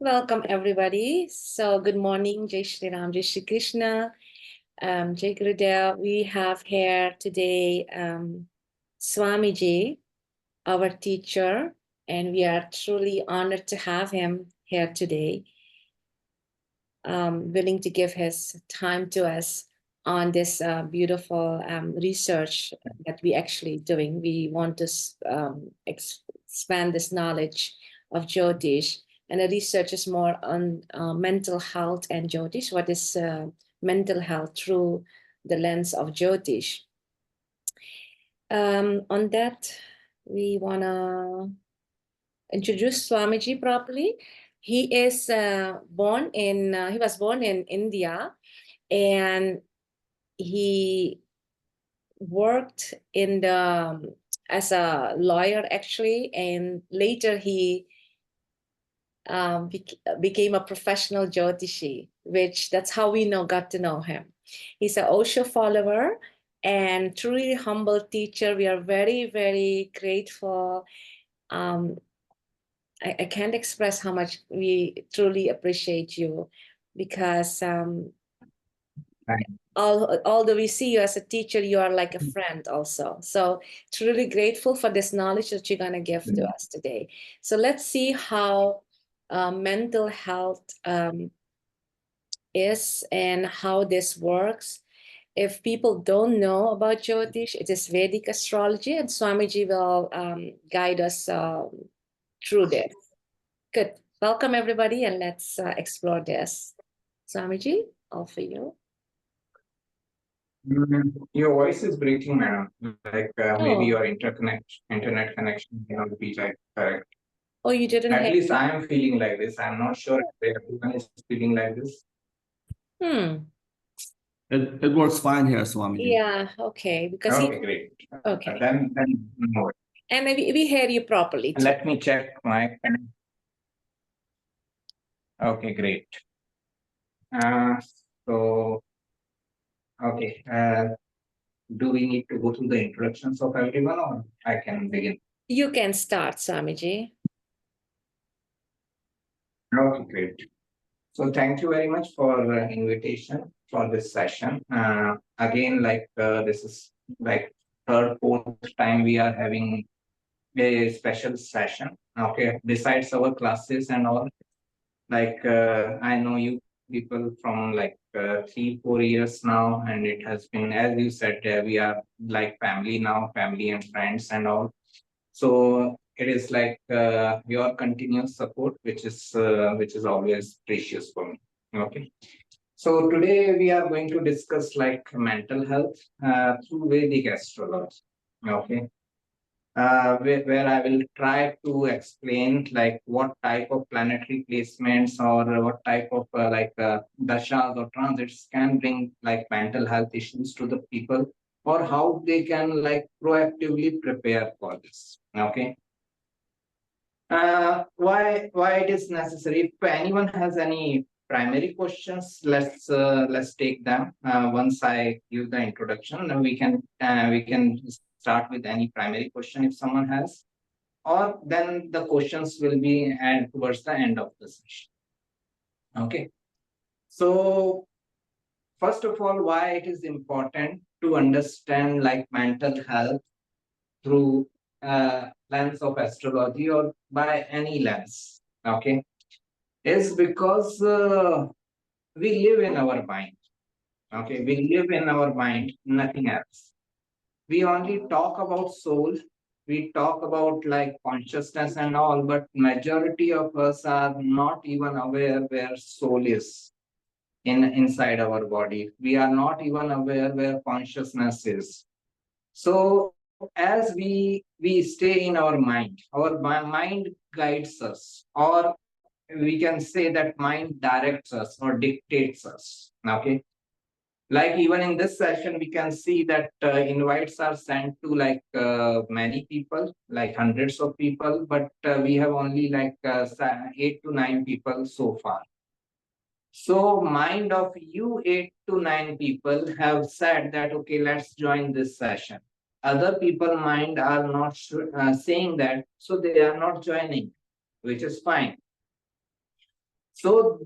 Welcome, everybody. So, good morning, Jai Shri Ram, Jai Shri Krishna, Jai Gurudev. We have here today Swami Jee, our teacher, and we are truly honored to have him here today, willing to give his time to us on this beautiful research that we actually doing. We want to expand this knowledge of Jyotish, and the research is more on mental health and Jyotish. What is mental health through the lens of Jyotish? On that, we want to introduce Swamiji properly. He is he was born in India, and he worked in the as a lawyer actually, and later he became a professional Jyotishi, which that's how we got to know him. He's an Osho follower and truly humble teacher. We are very, very grateful. I can't express how much we truly appreciate you, because although we see you as a teacher, you are like a friend also. So truly grateful for this knowledge that you're going to give to us today. So let's see how mental health is and how this works. If people don't know about Jyotish, it is Vedic astrology, and Swamiji will guide us through this. Good. Welcome, everybody, and let's explore this. Swamiji, all for you. Your voice is breaking, madam. Like maybe your internet connection may not be like correct. Oh, you didn't At hear least I am feeling like this. I'm not sure if everyone is feeling like this. It works fine here, Swamiji. Yeah, okay. Because okay, great. Okay. Then no. And we hear you properly too. Let me check my. Okay, great. So, okay. Do we need to go through the introductions of everyone, or I can begin? You can start, Swamiji. Okay, great. So thank you very much for invitation for this session. Again, this is like third, fourth time we are having a special session. Okay, besides our classes and all, I know you people from 3-4 years now, and it has been, as you said, we are like family now, family and friends and all. So it is like your continuous support, which is always precious for me. Okay. So today we are going to discuss like mental health through Vedic astrology. Okay. Where I will try to explain like what type of planetary placements or what type of dashas or transits can bring like mental health issues to the people, or how they can like proactively prepare for this. Okay. Why it is necessary? If anyone has any primary questions, let's take them once I give the introduction. Then we can start with any primary question if someone has, or then the questions will be towards the end of the session. Okay. So first of all, why it is important to understand like mental health through lens of astrology or by any lens, okay, is because we live in our mind. Okay, we live in our mind, nothing else. We only talk about soul, we talk about like consciousness and all, but majority of us are not even aware where soul is inside our body. We are not even aware where consciousness is. So as we stay in our mind guides us, or we can say that mind directs us or dictates us. Okay, like even in this session we can see that invites are sent to many people, like hundreds of people, but we have only 8 to 9 people so far. So mind of you 8 to 9 people have said that, okay, let's join this session. Other people mind are not saying that, so they are not joining, which is fine. So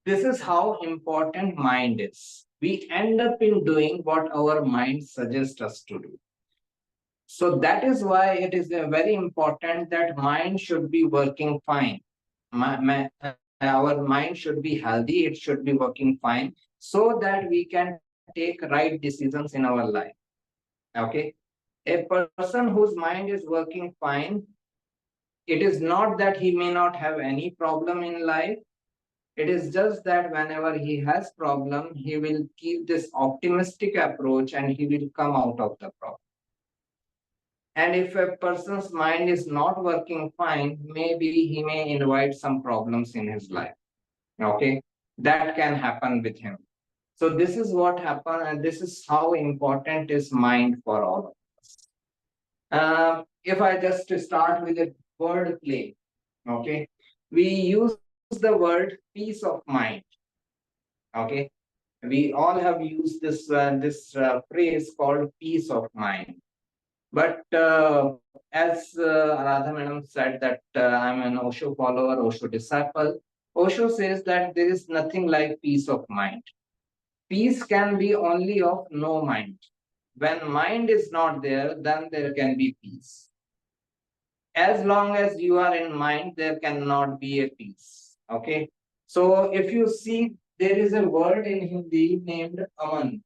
this is how important mind is. We end up in doing what our mind suggests us to do. So that is why it is very important that mind should be working fine. Our mind should be healthy, it should be working fine, so that we can take right decisions in our life. Okay. A person whose mind is working fine, it is not that he may not have any problem in life. It is just that whenever he has problem, he will keep this optimistic approach and he will come out of the problem. And if a person's mind is not working fine, maybe he may invite some problems in his life. Okay, that can happen with him. So this is what happened, and this is how important is mind for all of us. If I just start with a word play, okay, we use the word peace of mind. Okay, we all have used this phrase called peace of mind. But as Radha Madam said that I'm an Osho follower, Osho disciple, Osho says that there is nothing like peace of mind. Peace can be only of no mind. When mind is not there, then there can be peace. As long as you are in mind, there cannot be a peace. Okay. So if you see, there is a word in Hindi named Aman.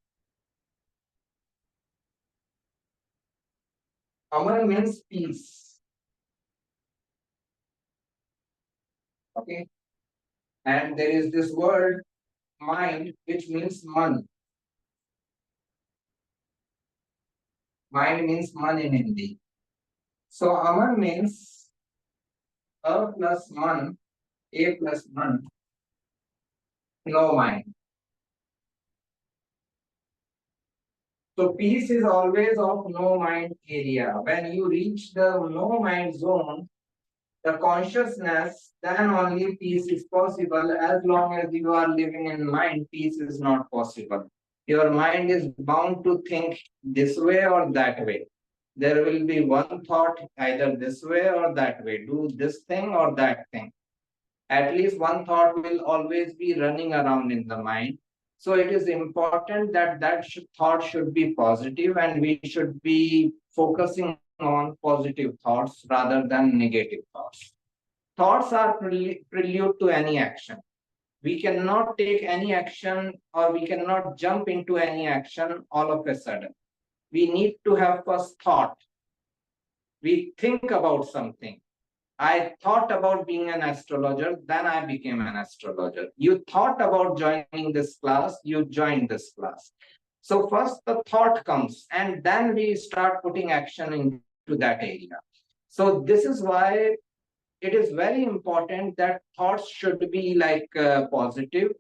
Aman means peace. Okay. And there is this word mind, which means man. Mind means man in Hindi. So Aman means a plus man, a plus man, no mind. So peace is always of no mind area. When you reach the no mind zone, the consciousness, then only peace is possible. As long as you are living in mind, peace is not possible. Your mind is bound to think this way or that way. There will be one thought either this way or that way, do this thing or that thing. At least one thought will always be running around in the mind. So it is important that thought should be positive, and we should be focusing on positive thoughts rather than negative thoughts. Thoughts are prelude to any action. We cannot take any action, or we cannot jump into any action all of a sudden. We need to have first thought. We think about something. I thought about being an astrologer, then I became an astrologer. You thought about joining this class, you joined this class. So first the thought comes, and then we start putting action into that area. So this is why it is very important that thoughts should be like positive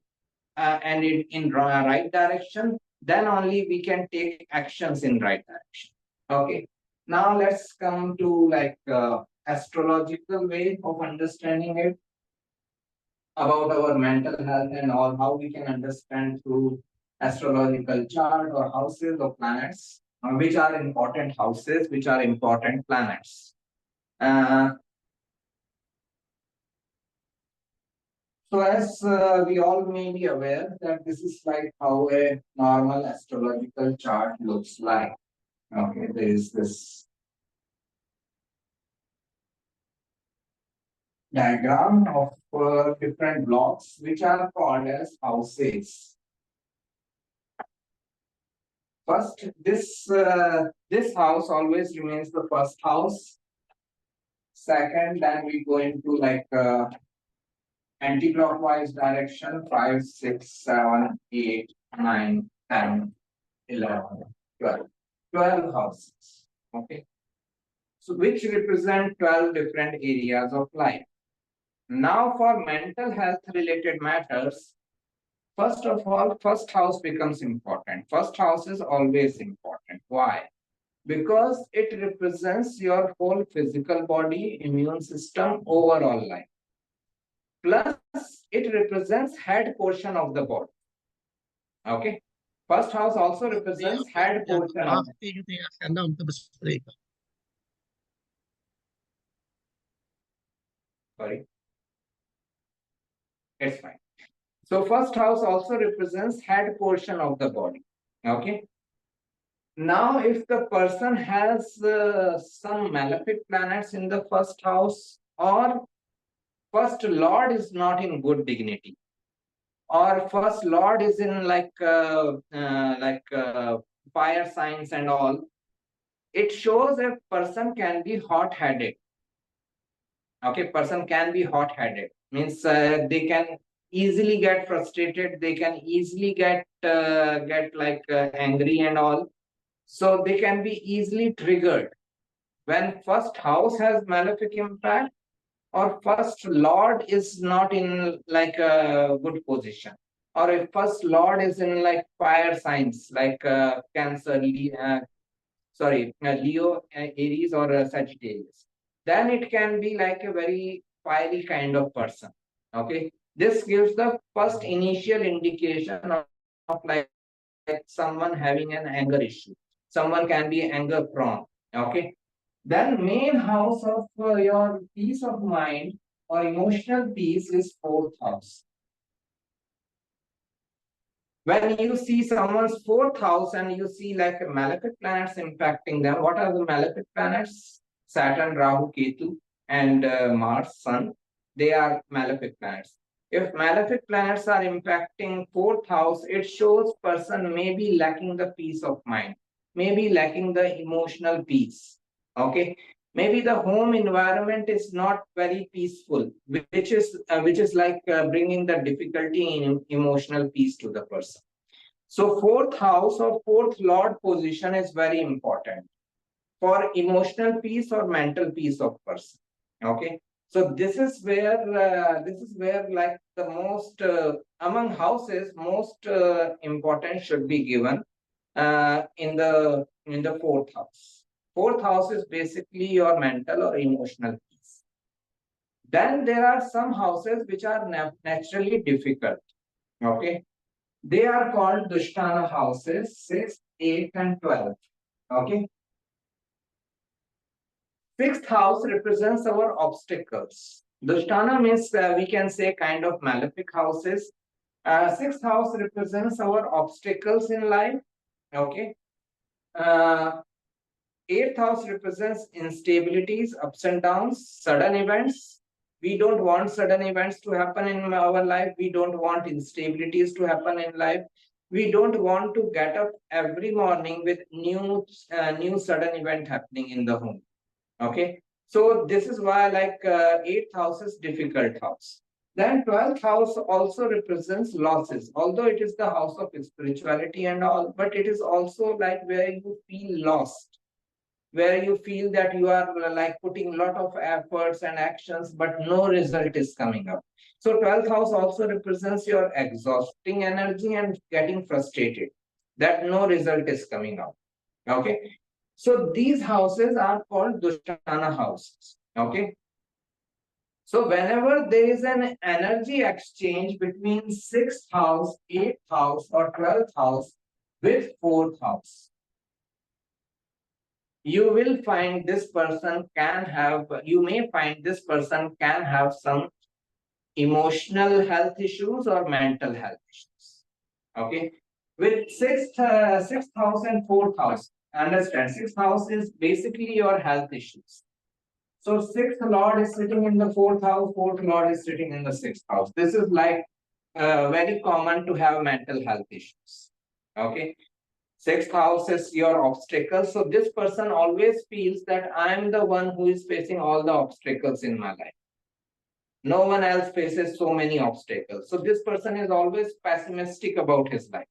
and in right direction. Then only we can take actions in right direction. Okay. Now let's come to like astrological way of understanding it about our mental health and all, how we can understand through astrological chart or houses of planets, which are important houses, which are important planets. So as we all may be aware that this is like how a normal astrological chart looks like. Okay, there is this diagram of different blocks which are called as houses. First, this house always remains the first house. Second, then we go into like anti-clockwise direction, 5, 6, 7, 8, 9, 10, 11, 12. 12 houses. Okay. So which represent 12 different areas of life. Now for mental health related matters, first of all, first house becomes important. First house is always important. Why? Because it represents your whole physical body, immune system, overall life. Plus, it represents head portion of the body. Okay. First house also represents head portion of the body. Sorry. It's fine. So first house also represents head portion of the body. Okay. Now, if the person has some malefic planets in the first house, or first lord is not in good dignity, or first lord is in fire signs and all, it shows a person can be hot-headed. Okay, person can be hot-headed, means they can easily get frustrated, they can easily get angry and all, so they can be easily triggered. When first house has malefic impact, or first lord is not in like a good position, or if first lord is in like fire signs like Cancer, Leo, Aries, or Sagittarius, then it can be like a very fiery kind of person. Okay, this gives the first initial indication of like someone having an anger issue. Someone can be anger prone. Okay, then main house of your peace of mind or emotional peace is fourth house. When you see someone's fourth house and you see like malefic planets impacting them, what are the malefic planets? Saturn, Rahu, Ketu, and Mars, Sun. They are malefic planets. If malefic planets are impacting fourth house, it shows person may be lacking the peace of mind, maybe lacking the emotional peace. Okay, maybe the home environment is not very peaceful, which is like bringing the difficulty in emotional peace to the person. So fourth house or fourth lord position is very important for emotional peace or mental peace of person. Okay, so this is where like the most among houses most important should be given in the fourth house. Fourth house is basically your mental or emotional peace. Then there are some houses which are naturally difficult. Okay, they are called Dushtana houses 6, 8, and 12. Okay, sixth house represents our obstacles. Dushtana means we can say kind of malefic houses. Sixth house represents our obstacles in life. Okay. Eighth house represents instabilities, ups and downs, sudden events. We don't want sudden events to happen in our life. We don't want instabilities to happen in life. We don't want to get up every morning with new sudden event happening in the home. Okay, so this is why like eighth house is difficult house. Then 12th house also represents losses, although it is the house of spirituality and all, but it is also like where you feel lost, where you feel that you are like putting a lot of efforts and actions, but no result is coming up. So 12th house also represents your exhausting energy and getting frustrated, that no result is coming out. Okay, so these houses are called Dushtana houses. Okay, so whenever there is an energy exchange between sixth house, eighth house, or 12th house with fourth house, you will find this person can have, you may find this person can have some emotional health issues or mental health issues. Okay, with sixth house and fourth house, understand sixth house is basically your health issues. So sixth lord is sitting in the fourth house, fourth lord is sitting in the sixth house. This is like very common to have mental health issues. Okay, sixth house is your obstacles. So this person always feels that I am the one who is facing all the obstacles in my life. No one else faces so many obstacles. So this person is always pessimistic about his life.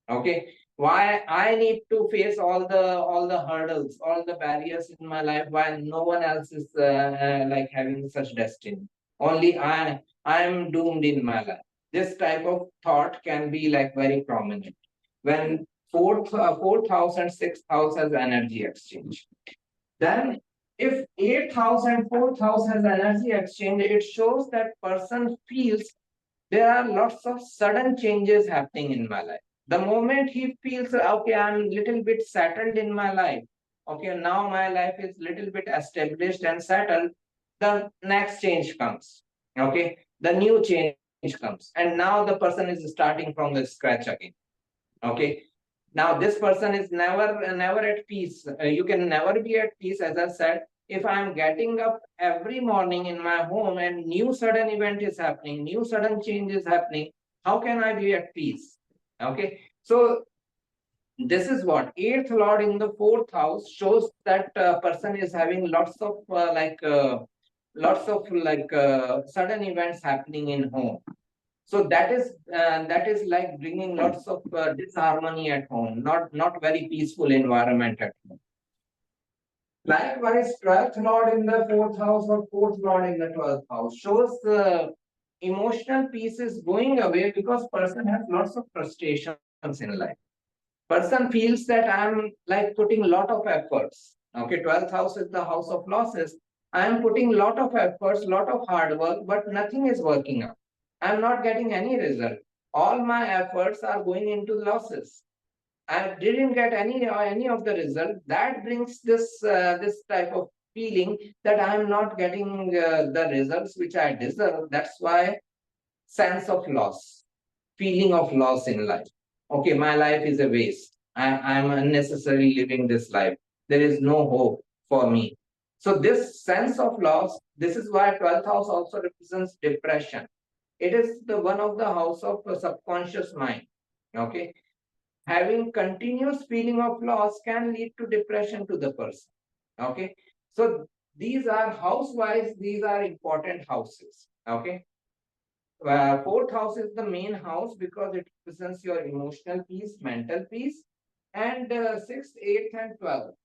Okay, why I need to face all the hurdles, all the barriers in my life, while no one else is like having such destiny. Only I am doomed in my life. This type of thought can be like very prominent when fourth house and sixth house has energy exchange. Then if eighth house and fourth house has energy exchange, it shows that person feels there are lots of sudden changes happening in my life. The moment he feels, okay, I'm little bit settled in my life. Okay, now my life is little bit established and settled. The next change comes. Okay, the new change comes, and now the person is starting from the scratch again. Okay. Now this person is never at peace. You can never be at peace, as I said. If I'm getting up every morning in my home and new sudden event is happening, new sudden change is happening, how can I be at peace? Okay. So this is what eighth lord in the fourth house shows that person is having lots of sudden events happening in home. So that is like bringing lots of disharmony at home, not very peaceful environment at home. Likewise, 12th lord in the fourth house or fourth lord in the 12th house shows the emotional peace is going away because person has lots of frustrations in life. Person feels that I'm like putting a lot of efforts. Okay, 12th house is the house of losses. I am putting a lot of efforts, lot of hard work, but nothing is working out. I'm not getting any result. All my efforts are going into losses. I didn't get any of the result. That brings this type of feeling that I am not getting the results which I deserve. That's why sense of loss, feeling of loss in life. Okay, my life is a waste. I'm unnecessarily living this life. There is no hope for me. So this sense of loss, this is why 12th house also represents depression. It is the one of the house of subconscious mind. Okay. Having continuous feeling of loss can lead to depression to the person. Okay. So these are house-wise, these are important houses. Okay. Fourth house is the main house because it represents your emotional peace, mental peace, and sixth, eighth, and 12th.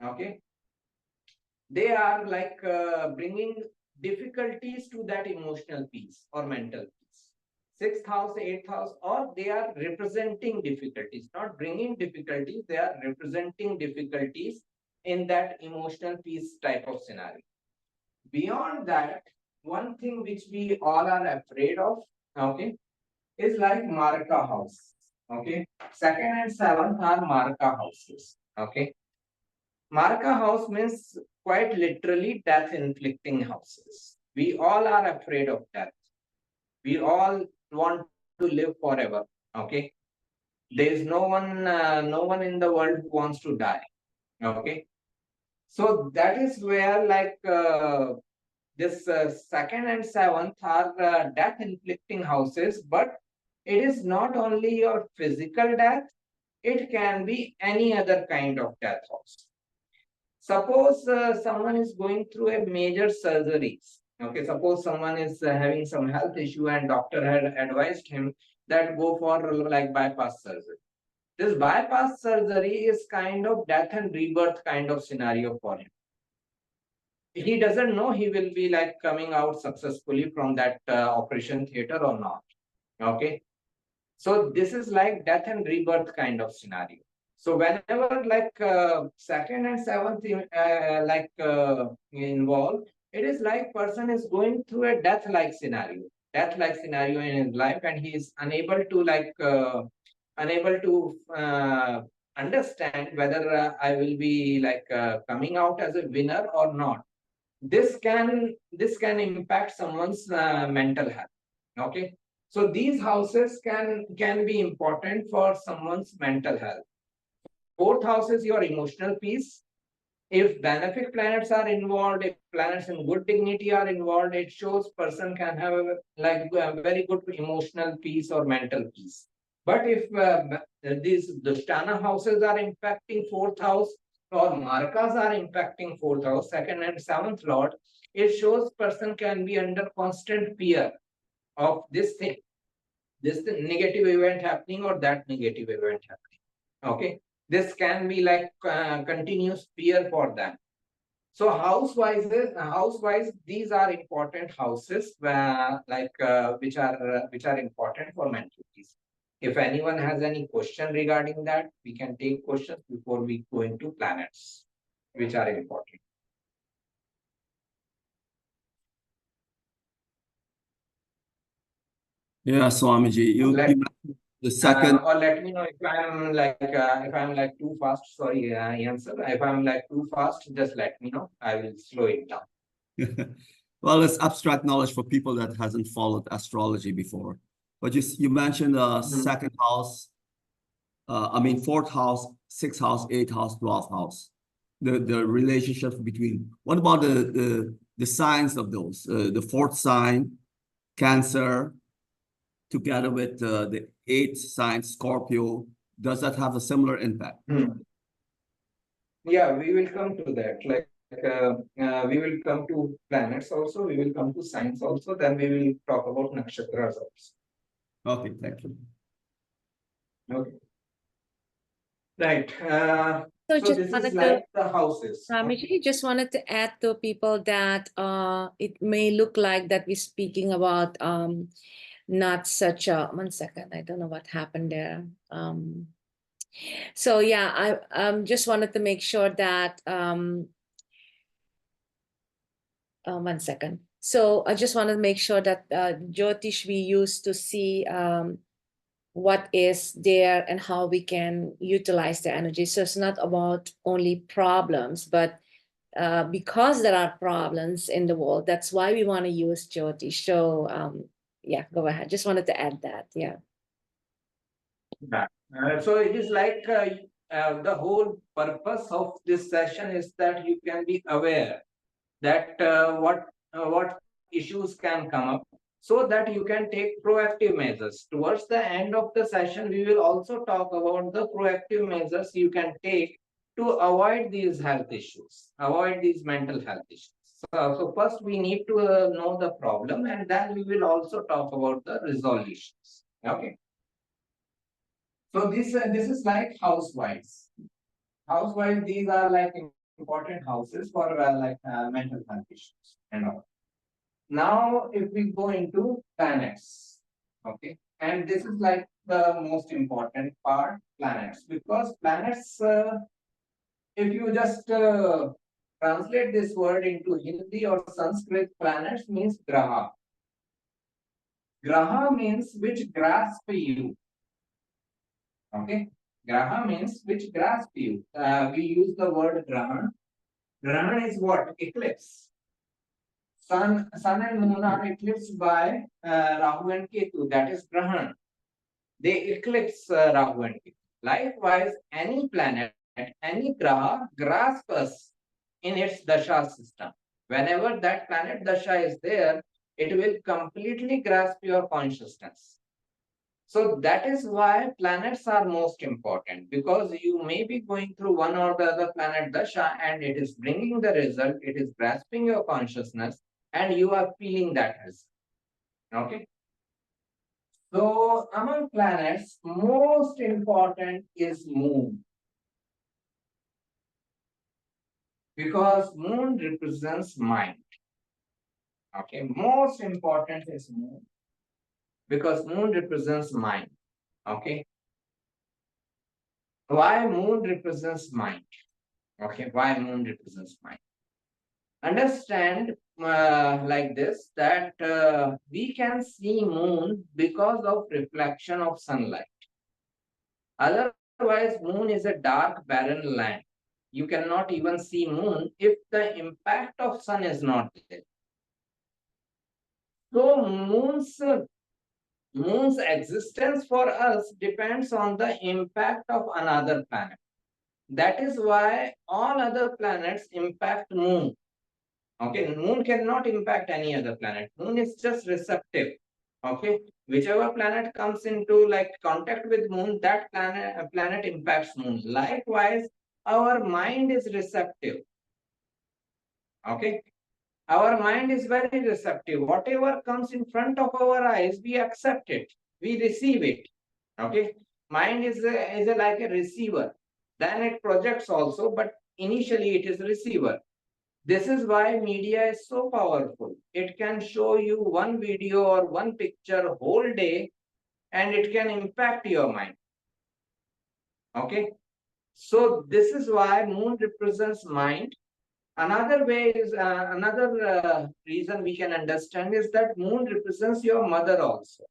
Okay. They are like bringing difficulties to that emotional peace or mental peace. Sixth house, eighth house, or they are representing difficulties, not bringing difficulties, they are representing difficulties in that emotional peace type of scenario. Beyond that, one thing which we all are afraid of, okay, is like Marka house. Okay. Second and seventh are Marka houses. Okay. Marka house means quite literally death inflicting houses. We all are afraid of death. We all want to live forever. Okay. There is no one in the world who wants to die. Okay. So that is where like this second and seventh are death inflicting houses, but it is not only your physical death, it can be any other kind of death also. Suppose someone is going through a major surgeries. Okay, suppose someone is having some health issue and doctor had advised him that go for like bypass surgery. This bypass surgery is kind of death and rebirth kind of scenario for him. He doesn't know he will be like coming out successfully from that operation theater or not. Okay. So this is like death and rebirth kind of scenario. So whenever like second and seventh involved, it is like person is going through a death-like scenario in his life, and he is unable to understand whether I will be like coming out as a winner or not. This can impact someone's mental health. Okay. So these houses can be important for someone's mental health. Fourth house is your emotional peace. If benefic planets are involved, if planets in good dignity are involved, it shows person can have a very good emotional peace or mental peace. But if these Dushtana houses are impacting fourth house, or Markas are impacting fourth house, second and seventh lord, it shows person can be under constant fear of this thing, this negative event happening or that negative event happening. Okay. This can be like continuous fear for them. So house-wise, these are important houses which are important for mental peace. If anyone has any question regarding that, we can take questions before we go into planets, which are important. Yeah, Swamiji, the second. Or let me know if I'm like too fast. Sorry, answer. If I'm like too fast, just let me know. I will slow it down. Well, it's abstract knowledge for people that hasn't followed astrology before. But you mentioned second house, fourth house, sixth house, eighth house, 12th house. The relationship between, what about the signs of those? The fourth sign, Cancer, together with the eighth sign, Scorpio, does that have a similar impact? Yeah, we will come to that. We will come to planets also, we will come to signs also, then we will talk about Nakshatras also. Okay, thank you. Okay. Right. So So this is like the houses. Swamiji, just wanted to add to people that it may look like that we're speaking about not such a, 1 second, I don't know what happened there. So yeah, I just wanted to make sure that 1 second. So I just wanted to make sure that Jyotish we use to see what is there and how we can utilize the energy. So it's not about only problems, but because there are problems in the world, that's why we want to use Jyotish. So yeah, go ahead. Just wanted to add that. Yeah. So it is like the whole purpose of this session is that you can be aware that what issues can come up, so that you can take proactive measures. Towards the end of the session, we will also talk about the proactive measures you can take to avoid these health issues, avoid these mental health issues. So first we need to know the problem, and then we will also talk about the resolutions. Okay. So this is like house-wise. House-wise, these are like important houses for mental health issues and all. Now, if we go into planets, okay, and this is like the most important part, planets, because planets, if you just translate this word into Hindi or Sanskrit, planets means graha. Graha means which grasp you. Okay, graha means which grasp you. We use the word grahan. Grahan is what? Eclipse. Sun and moon are eclipsed by Rahu and Ketu. That is Grahan. They eclipse Rahu and Ketu. Likewise, any planet, any graha grasps us in its dasha system. Whenever that planet dasha is there, it will completely grasp your consciousness. So that is why planets are most important, because you may be going through one or the other planet dasha and it is bringing the result, it is grasping your consciousness, and you are feeling that result. Okay. So among planets, most important is moon, because moon represents mind. Okay, most important is moon, because moon represents mind. Okay. Why moon represents mind? Okay, why moon represents mind? Understand like this, that we can see moon because of reflection of sunlight. Otherwise, moon is a dark, barren land. You cannot even see moon if the impact of sun is not there. So moon's existence for us depends on the impact of another planet. That is why all other planets impact moon. Okay, moon cannot impact any other planet. Moon is just receptive. Okay, whichever planet comes into like contact with moon, that planet impacts moon. Likewise, our mind is receptive. Okay, our mind is very receptive. Whatever comes in front of our eyes, we accept it, we receive it. Okay, mind is like a receiver. Then it projects also, but initially it is a receiver. This is why media is so powerful. It can show you one video or one picture whole day, and it can impact your mind. Okay. So this is why moon represents mind. Another way is another reason we can understand is that moon represents your mother also.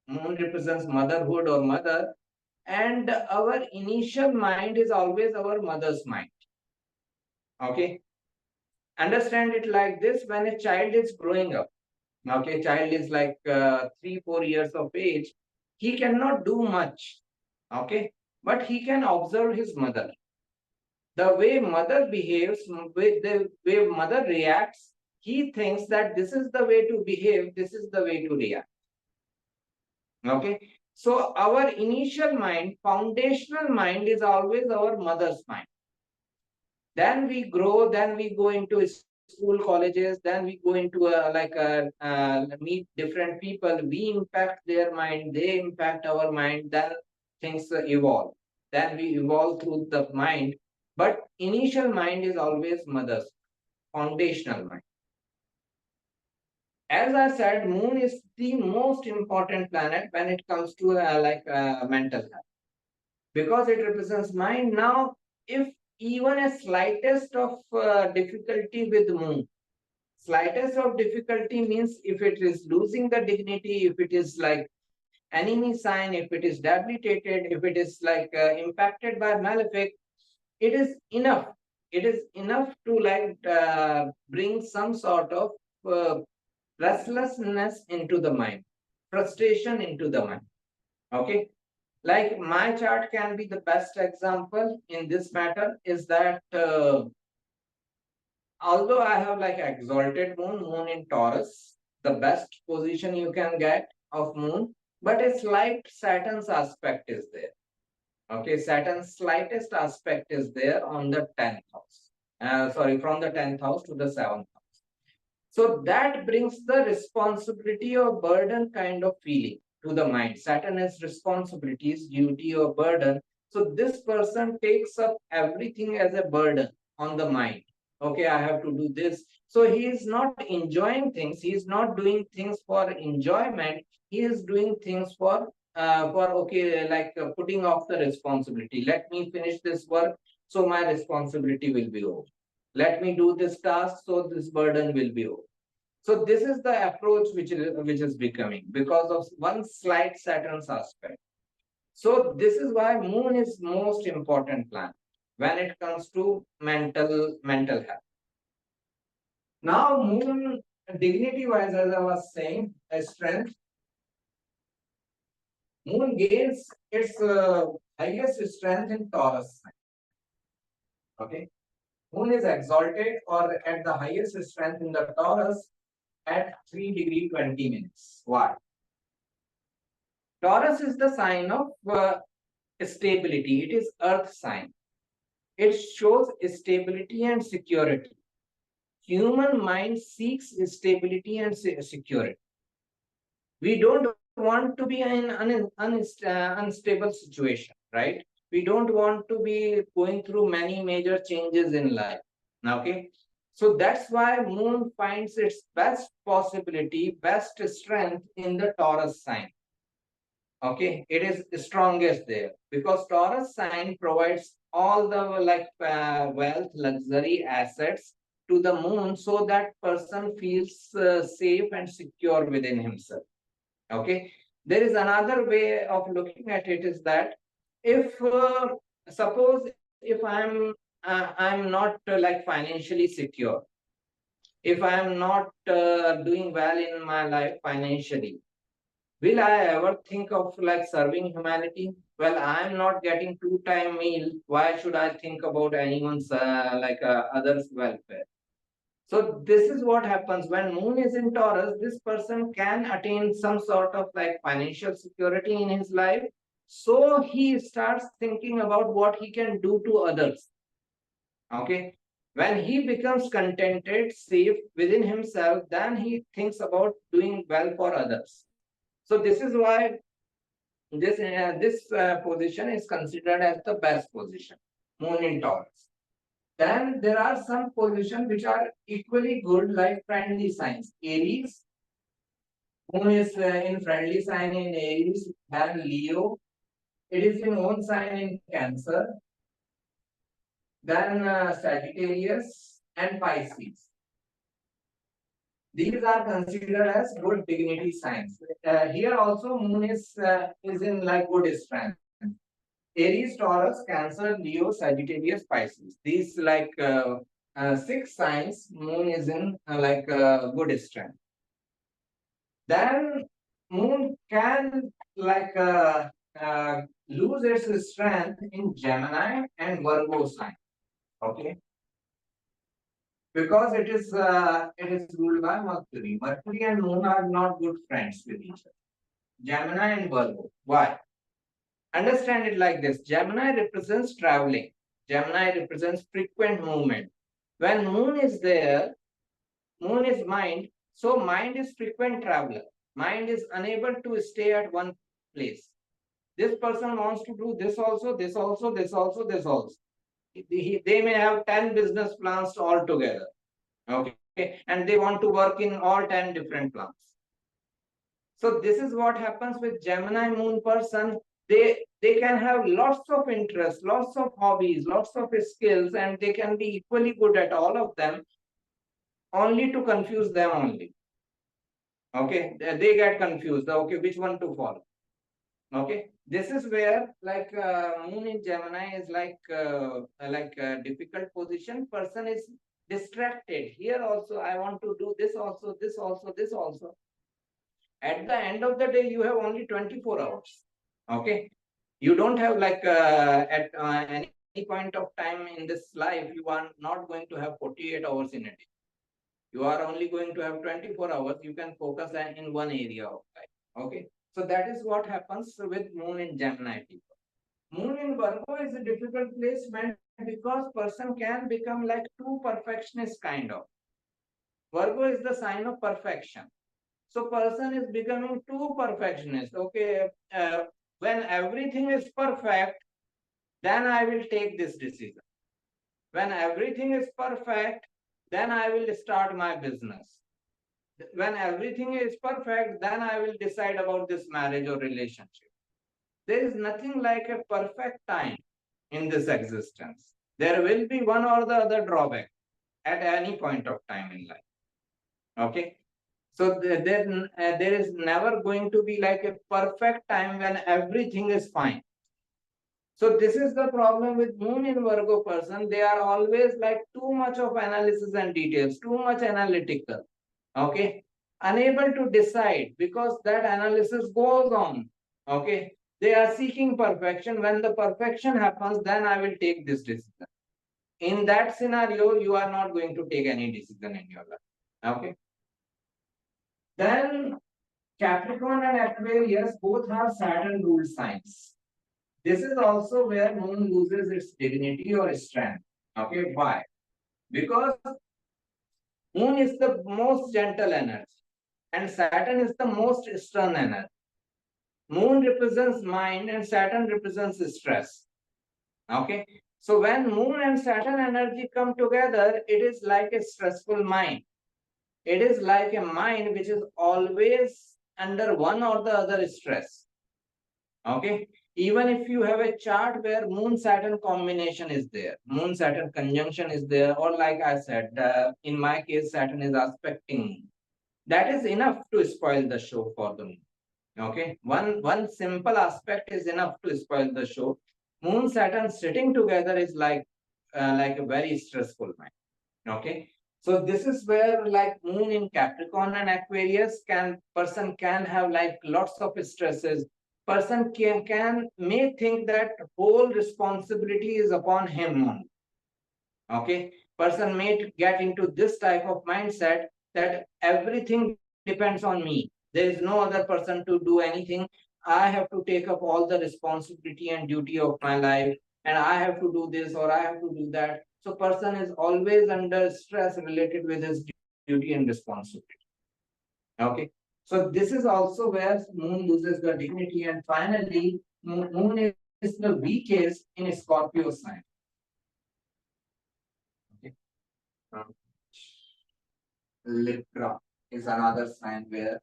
Moon represents motherhood or mother, and our initial mind is always our mother's mind. Okay. Understand it like this: when a child is growing up, okay, child is like 3-4 years of age, he cannot do much, okay, but he can observe his mother. The way mother behaves, with the way mother reacts, he thinks that this is the way to behave, this is the way to react. Okay, so our initial mind, foundational mind, is always our mother's mind. Then we grow, then we go into school, colleges, then we go into meet different people, we impact their mind, they impact our mind, then things evolve. Then we evolve through the mind, but initial mind is always mother's, foundational mind. As I said, moon is the most important planet when it comes to mental health, because it represents mind. Now, if even a slightest of difficulty with moon, slightest of difficulty means if it is losing the dignity, if it is like enemy sign, if it is debilitated, if it is like impacted by malefic, it is enough. It is enough to bring some sort of restlessness into the mind, frustration into the mind. Okay, like my chart can be the best example in this matter, is that although I have like exalted moon, moon in Taurus, the best position you can get of moon, but a slight Saturn's aspect is there. Okay, Saturn's slightest aspect is there on the 10th house. From the 10th house to the 7th house. So that brings the responsibility or burden kind of feeling to the mind. Saturn has responsibilities, duty or burden. So this person takes up everything as a burden on the mind. Okay, I have to do this. So he is not enjoying things. He is not doing things for enjoyment. He is doing things for putting off the responsibility. Let me finish this work, so my responsibility will be over. Let me do this task, so this burden will be over. So this is the approach which is becoming because of one slight Saturn's aspect. So this is why moon is most important planet when it comes to mental health. Now moon, dignity wise, as I was saying, a strength. Moon gains its highest strength in Taurus. Okay, moon is exalted or at the highest strength in the Taurus at 3 degree 20 minutes. Why? Taurus is the sign of stability. It is earth sign. It shows stability and security. Human mind seeks stability and security. We don't want to be in an unstable situation, right? We don't want to be going through many major changes in life. Okay, so that's why moon finds its best possibility, best strength in the Taurus sign. Okay, it is strongest there because Taurus sign provides all the wealth, luxury, assets to the moon, so that person feels safe and secure within himself. Okay, there is another way of looking at it, is that if suppose if I'm not financially secure, if I'm not doing well in my life financially, will I ever think of serving humanity? Well, I'm not getting 2-time meal. Why should I think about anyone's others' welfare? So this is what happens when moon is in Taurus. This person can attain some sort of financial security in his life. So he starts thinking about what he can do to others. Okay. When he becomes contented, safe within himself, then he thinks about doing well for others. So this is why this position is considered as the best position, moon in Taurus. Then there are some positions which are equally good, like friendly signs. Aries, moon is in friendly sign in Aries, then Leo. It is in own sign in Cancer. Then Sagittarius and Pisces. These are considered as good dignity signs. Here also moon is in good strength. Aries, Taurus, Cancer, Leo, Sagittarius, Pisces. These 6 signs, moon is in good strength. Then moon can lose its strength in Gemini and Virgo sign. Okay, because it is ruled by Mercury. Mercury and moon are not good friends with each other. Gemini and Virgo. Why? Understand it like this. Gemini represents traveling. Gemini represents frequent movement. When moon is there, moon is mind. So mind is frequent traveler. Mind is unable to stay at one place. This person wants to do this also, this also, this also, this also. They may have 10 business plans all together. Okay. And they want to work in all 10 different plans. So this is what happens with Gemini moon person. They can have lots of interests, lots of hobbies, lots of skills, and they can be equally good at all of them, only to confuse them only. Okay, they get confused. Okay, which one to follow? Okay, this is where moon in Gemini is a difficult position. Person is distracted. Here also, I want to do this also, this also, this also. At the end of the day, you have only 24 hours. Okay, you don't have at any point of time in this life, you are not going to have 48 hours in a day. You are only going to have 24 hours. You can focus in one area of life. Okay, so that is what happens with moon in Gemini people. Moon in Virgo is a difficult placement because person can become like too perfectionist kind of. Virgo is the sign of perfection. So person is becoming too perfectionist. Okay, when everything is perfect, then I will take this decision. When everything is perfect, then I will start my business. When everything is perfect, then I will decide about this marriage or relationship. There is nothing like a perfect time in this existence. There will be one or the other drawback at any point of time in life. Okay. So there is never going to be like a perfect time when everything is fine. So this is the problem with moon in Virgo person. They are always like too much of analysis and details, too much analytical. Okay. Unable to decide because that analysis goes on. Okay. They are seeking perfection. When the perfection happens, then I will take this decision. In that scenario, you are not going to take any decision in your life. Okay. Then Capricorn and Aquarius both have Saturn ruled signs. This is also where moon loses its dignity or strength. Okay, why? Because moon is the most gentle energy and Saturn is the most stern energy. Moon represents mind and Saturn represents stress. Okay, so when moon and Saturn energy come together, it is like a stressful mind. It is like a mind which is always under one or the other stress. Okay, even if you have a chart where moon Saturn combination is there, moon Saturn conjunction is there, or like I said, in my case, Saturn is aspecting moon. That is enough to spoil the show for the moon. Okay, one simple aspect is enough to spoil the show. Moon Saturn sitting together is like a very stressful mind. Okay, so this is where like moon in Capricorn and Aquarius person can have like lots of stresses. Person may think that whole responsibility is upon him only. Okay, person may get into this type of mindset that everything depends on me. There is no other person to do anything. I have to take up all the responsibility and duty of my life, and I have to do this or I have to do that. So person is always under stress related with his duty and responsibility. Okay. So this is also where moon loses the dignity. And finally, moon is the weakest in Scorpio sign. Okay. Libra is another sign where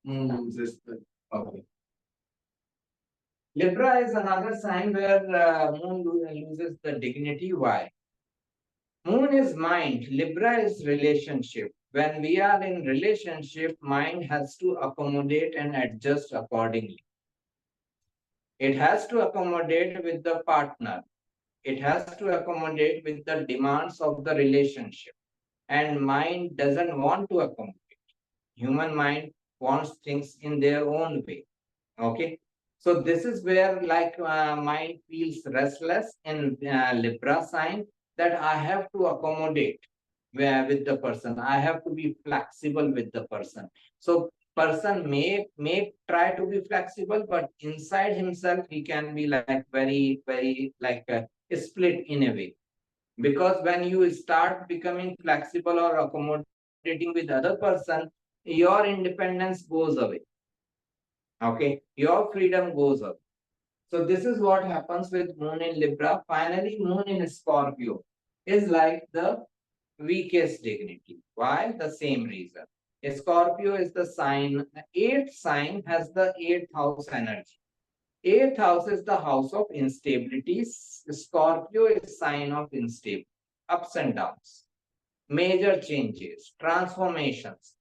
moon loses the. Okay. Libra is another sign where moon loses the dignity. Why? Moon is mind. Libra is relationship. When we are in relationship, mind has to accommodate and adjust accordingly. It has to accommodate with the partner. It has to accommodate with the demands of the relationship. And mind doesn't want to accommodate. Human mind wants things in their own way. Okay. So this is where like mind feels restless in Libra sign, that I have to accommodate with the person. I have to be flexible with the person. So person may try to be flexible, but inside himself he can be like very like split in a way. Because when you start becoming flexible or accommodating with other person, your independence goes away. Okay, your freedom goes away. So this is what happens with moon in Libra. Finally, moon in Scorpio is like the weakest dignity. Why? The same reason. Scorpio is the sign, eighth sign has the eighth house energy. Eighth house is the house of instability. Scorpio is sign of instability, ups and downs, major changes, transformations.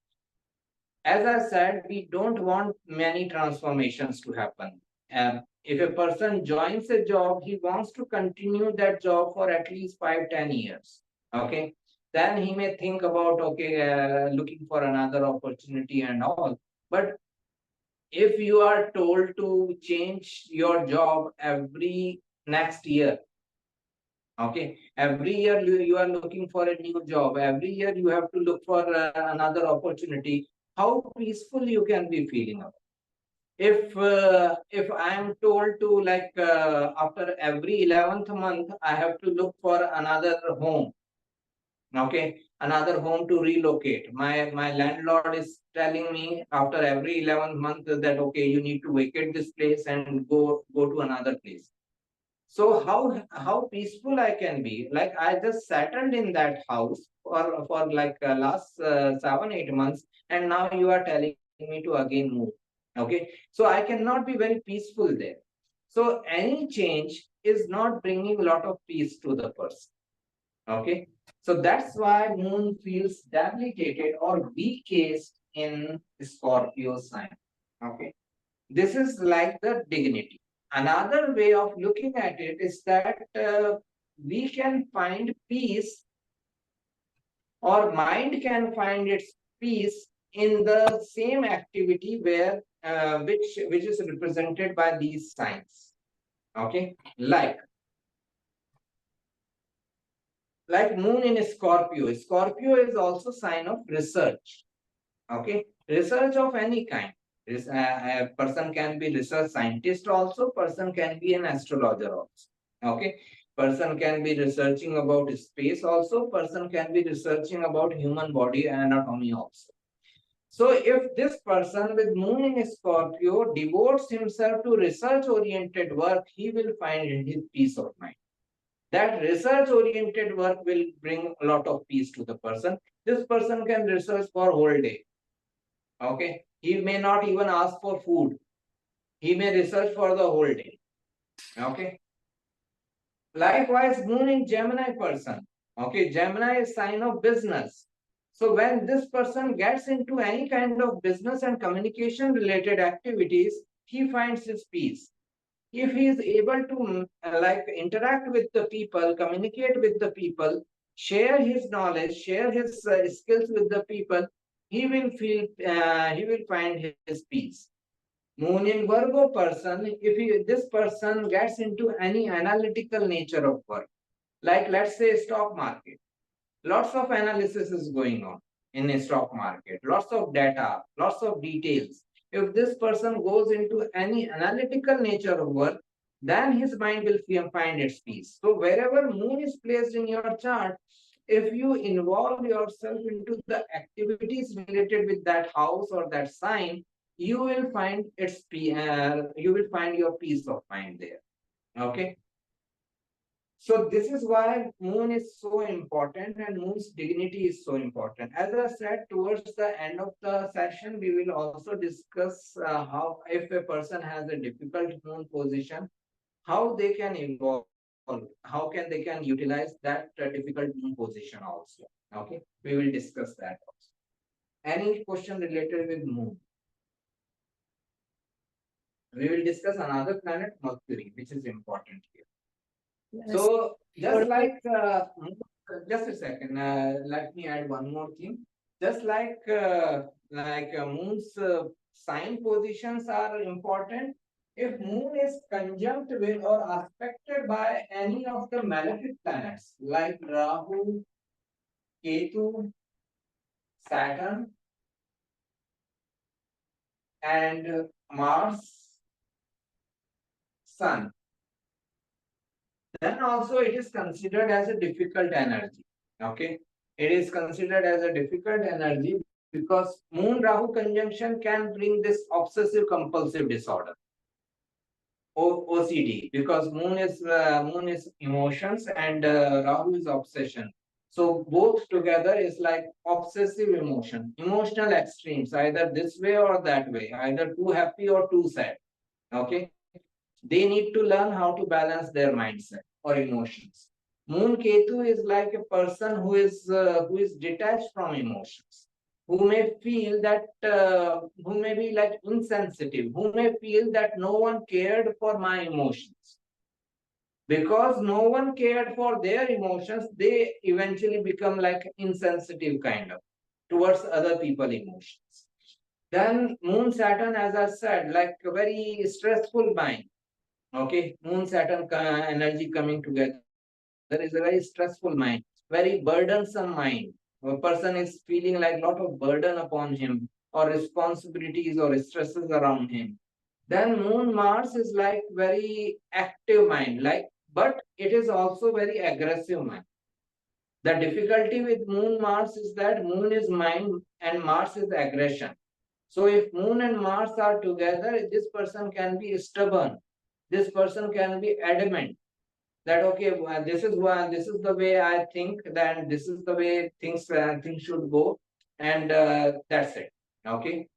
As I said, we don't want many transformations to happen. If a person joins a job, he wants to continue that job for at least 5-10 years. Okay. Then he may think about, okay, looking for another opportunity and all. But if you are told to change your job every next year, okay, every year you are looking for a new job, every year you have to look for another opportunity, how peaceful you can be feeling about. If I am told to like after every 11th month I have to look for another home, okay, another home to relocate. My landlord is telling me after every 11th month that okay, you need to vacate this place and go to another place. So how peaceful I can be? Like I just settled in that house for like last 7-8 months, and now you are telling me to again move. Okay, so I cannot be very peaceful there. So any change is not bringing a lot of peace to the person. Okay, so that's why moon feels debilitated or weakest in Scorpio sign. Okay, this is like the dignity. Another way of looking at it is that we can find peace, or mind can find its peace in the same activity where which is represented by these signs. Okay, like moon in Scorpio. Scorpio is also sign of research. Okay, research of any kind. A person can be research scientist also, person can be an astrologer also. Okay, person can be researching about space also, person can be researching about human body anatomy also. So if this person with moon in Scorpio devotes himself to research oriented work, he will find his peace of mind. That research oriented work will bring a lot of peace to the person. This person can research for whole day. Okay, he may not even ask for food, he may research for the whole day. Okay, likewise moon in Gemini person. Okay, Gemini is sign of business. So when this person gets into any kind of business and communication related activities, he finds his peace. If he is able to like interact with the people, communicate with the people, share his knowledge, share his skills with the people, he will find his peace. Moon in Virgo person, this person gets into any analytical nature of work, like let's say stock market, lots of analysis is going on in a stock market, lots of data, lots of details. If this person goes into any analytical nature of work, then his mind will find its peace. So wherever moon is placed in your chart, if you involve yourself into the activities related with that house or that sign, you will find you will find your peace of mind there. Okay, so this is why moon is so important and moon's dignity is so important. As I said, towards the end of the session, we will also discuss how if a person has a difficult moon position, how they can evolve, how can they can utilize that difficult moon position also. Okay, we will discuss that also. Any question related with moon? We will discuss another planet, Mercury, which is important here. So just like just a second, let me add one more thing. Just like moon's sign positions are important. If moon is conjunct with or aspected by any of the malefic planets like Rahu, Ketu, Saturn, and Mars, Sun, then also it is considered as a difficult energy. Okay, it is considered as a difficult energy because Moon Rahu conjunction can bring this obsessive compulsive disorder, OCD, because Moon is emotions and Rahu is obsession. So both together is like obsessive emotion, emotional extremes, either this way or that way, either too happy or too sad. Okay, they need to learn how to balance their mindset or emotions. Moon Ketu is like a person who is detached from emotions, who may feel that who may be like insensitive, who may feel that no one cared for my emotions. Because no one cared for their emotions, they eventually become like insensitive kind of towards other people emotions. Then Moon Saturn, as I said, like a very stressful mind. Okay, Moon Saturn energy coming together is a very stressful mind, very burdensome mind. A person is feeling like a lot of burden upon him, or responsibilities or stresses around him. Then Moon Mars is like very active mind, like, but it is also very aggressive mind. The difficulty with Moon Mars is that Moon is mind and Mars is aggression. So if Moon and Mars are together, this person can be stubborn. This person can be adamant that okay, this is the way I think, then this is the way things should go, and that's it. Okay,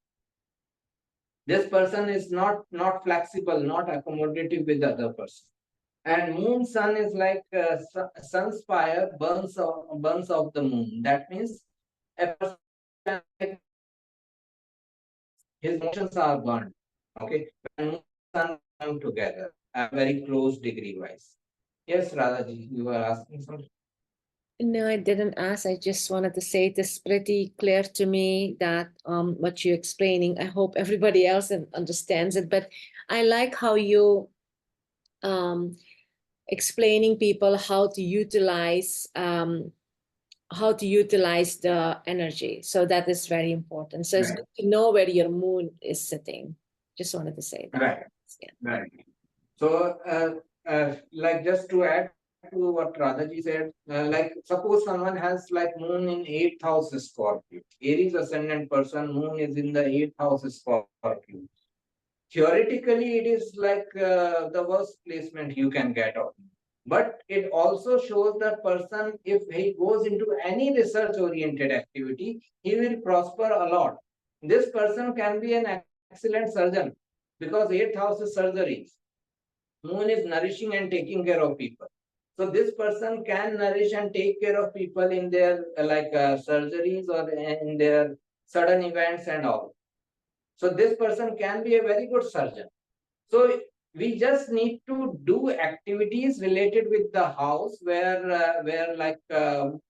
this person is not flexible, not accommodative with the other person. And Moon Sun is like sun's fire burns off the moon. That means a person, his emotions are burned. Okay, when Moon and Sun come together, very close degree wise. Yes, Radhaji, you were asking something. No, I didn't ask. I just wanted to say it is pretty clear to me that what you're explaining. I hope everybody else understands it. But I like how you explaining people how to utilize the energy. So that is very important. So it's good to know where your moon is sitting. Just wanted to say that. Right. Yeah. Right. So, like just to add to what Radhaji said, like suppose someone has like moon in 8th house Scorpio, Aries ascendant person, moon is in the 8th house Scorpio. Theoretically, it is like the worst placement you can get of. But it also shows that person, if he goes into any research oriented activity, he will prosper a lot. This person can be an excellent surgeon because 8th house is surgeries. Moon is nourishing and taking care of people. So this person can nourish and take care of people in their surgeries or in their sudden events and all. So this person can be a very good surgeon. So we just need to do activities related with the house where a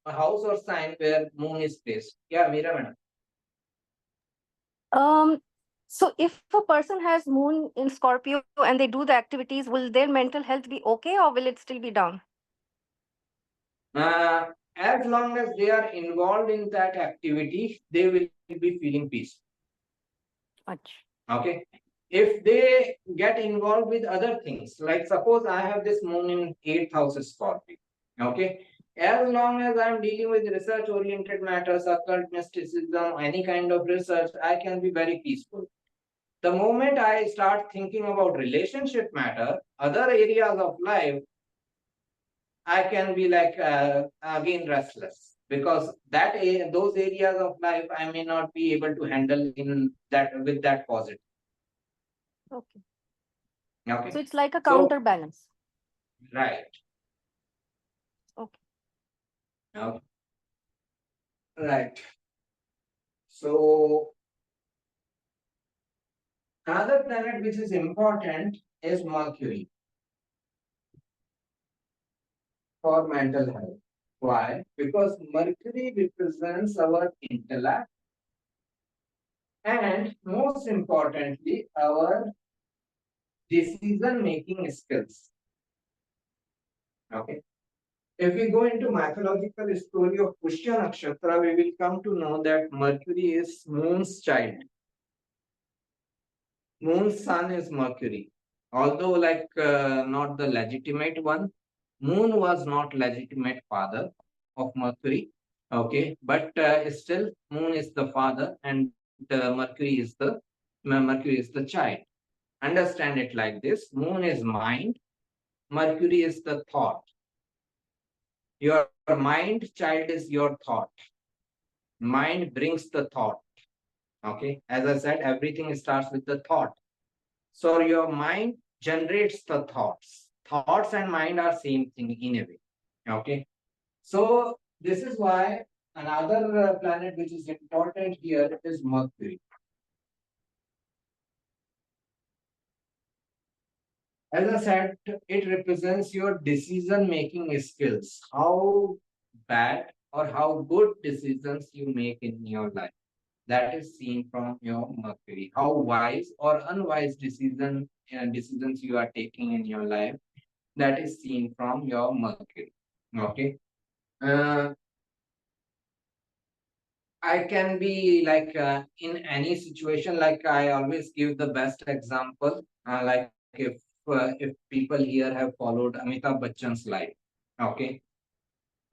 house or sign where moon is placed. Yeah, Meera madam. So if a person has moon in Scorpio and they do the activities, will their mental health be okay or will it still be down? As long as they are involved in that activity, they will be feeling peaceful. Okay. If they get involved with other things, like suppose I have this moon in 8th house Scorpio. Okay. As long as I'm dealing with research oriented matters, occult mysticism, any kind of research, I can be very peaceful. The moment I start thinking about relationship matter, other areas of life, I can be like again restless because those areas of life I may not be able to handle in that with that positive. Okay. Okay. So it's like a counterbalance. Right. Okay. Okay. Right. So another planet which is important is Mercury. for mental health. Why? Because Mercury represents our intellect and most importantly, our decision making skills. Okay. If we go into mythological story of Pushya Nakshatra, we will come to know that Mercury is moon's child. Moon's son is Mercury. Although not the legitimate one, Moon was not legitimate father of Mercury. Okay, but still Moon is the father and Mercury is the child. Understand it like this: Moon is mind, Mercury is the thought. Your mind, child, is your thought. Mind brings the thought. Okay, as I said, everything starts with the thought. So your mind generates the thoughts. Thoughts and mind are same thing in a way. Okay, so this is why another planet which is important here is Mercury. As I said, it represents your decision making skills. How bad or how good decisions you make in your life. That is seen from your Mercury. How wise or unwise decisions you are taking in your life. That is seen from your Mercury. Okay. I can be in any situation. Like I always give the best example. Like if people here have followed Amitabh Bachchan's life, okay.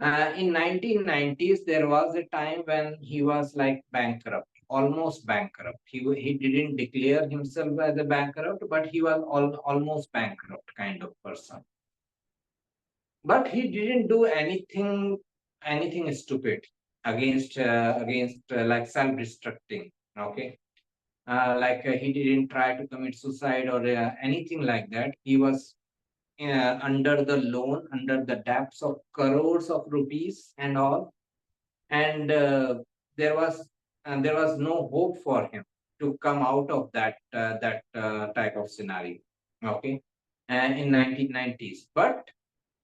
In 1990s, there was a time when he was like bankrupt, almost bankrupt. He didn't declare himself as a bankrupt, but he was almost bankrupt kind of person. But he didn't do anything stupid against like self-destructing. Okay, he didn't try to commit suicide or anything like that. He was under the loan, under the debts of crores of rupees and all, and there was there was no hope for him to come out of that type of scenario. Okay, and in 1990s, but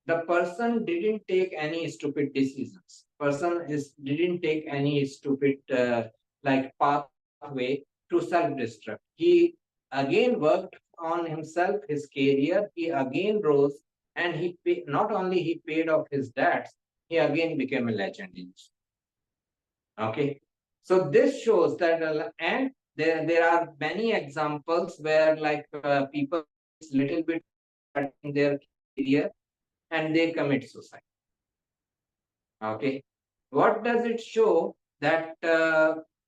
the person didn't take any stupid decisions. Person didn't take any stupid pathway to self-destruct. He again worked on himself, his career. He again rose, and not only he paid off his debts, he again became a legend. Okay, so this shows that, and there are many examples where people little bit in their career and they commit suicide. Okay, what does it show? That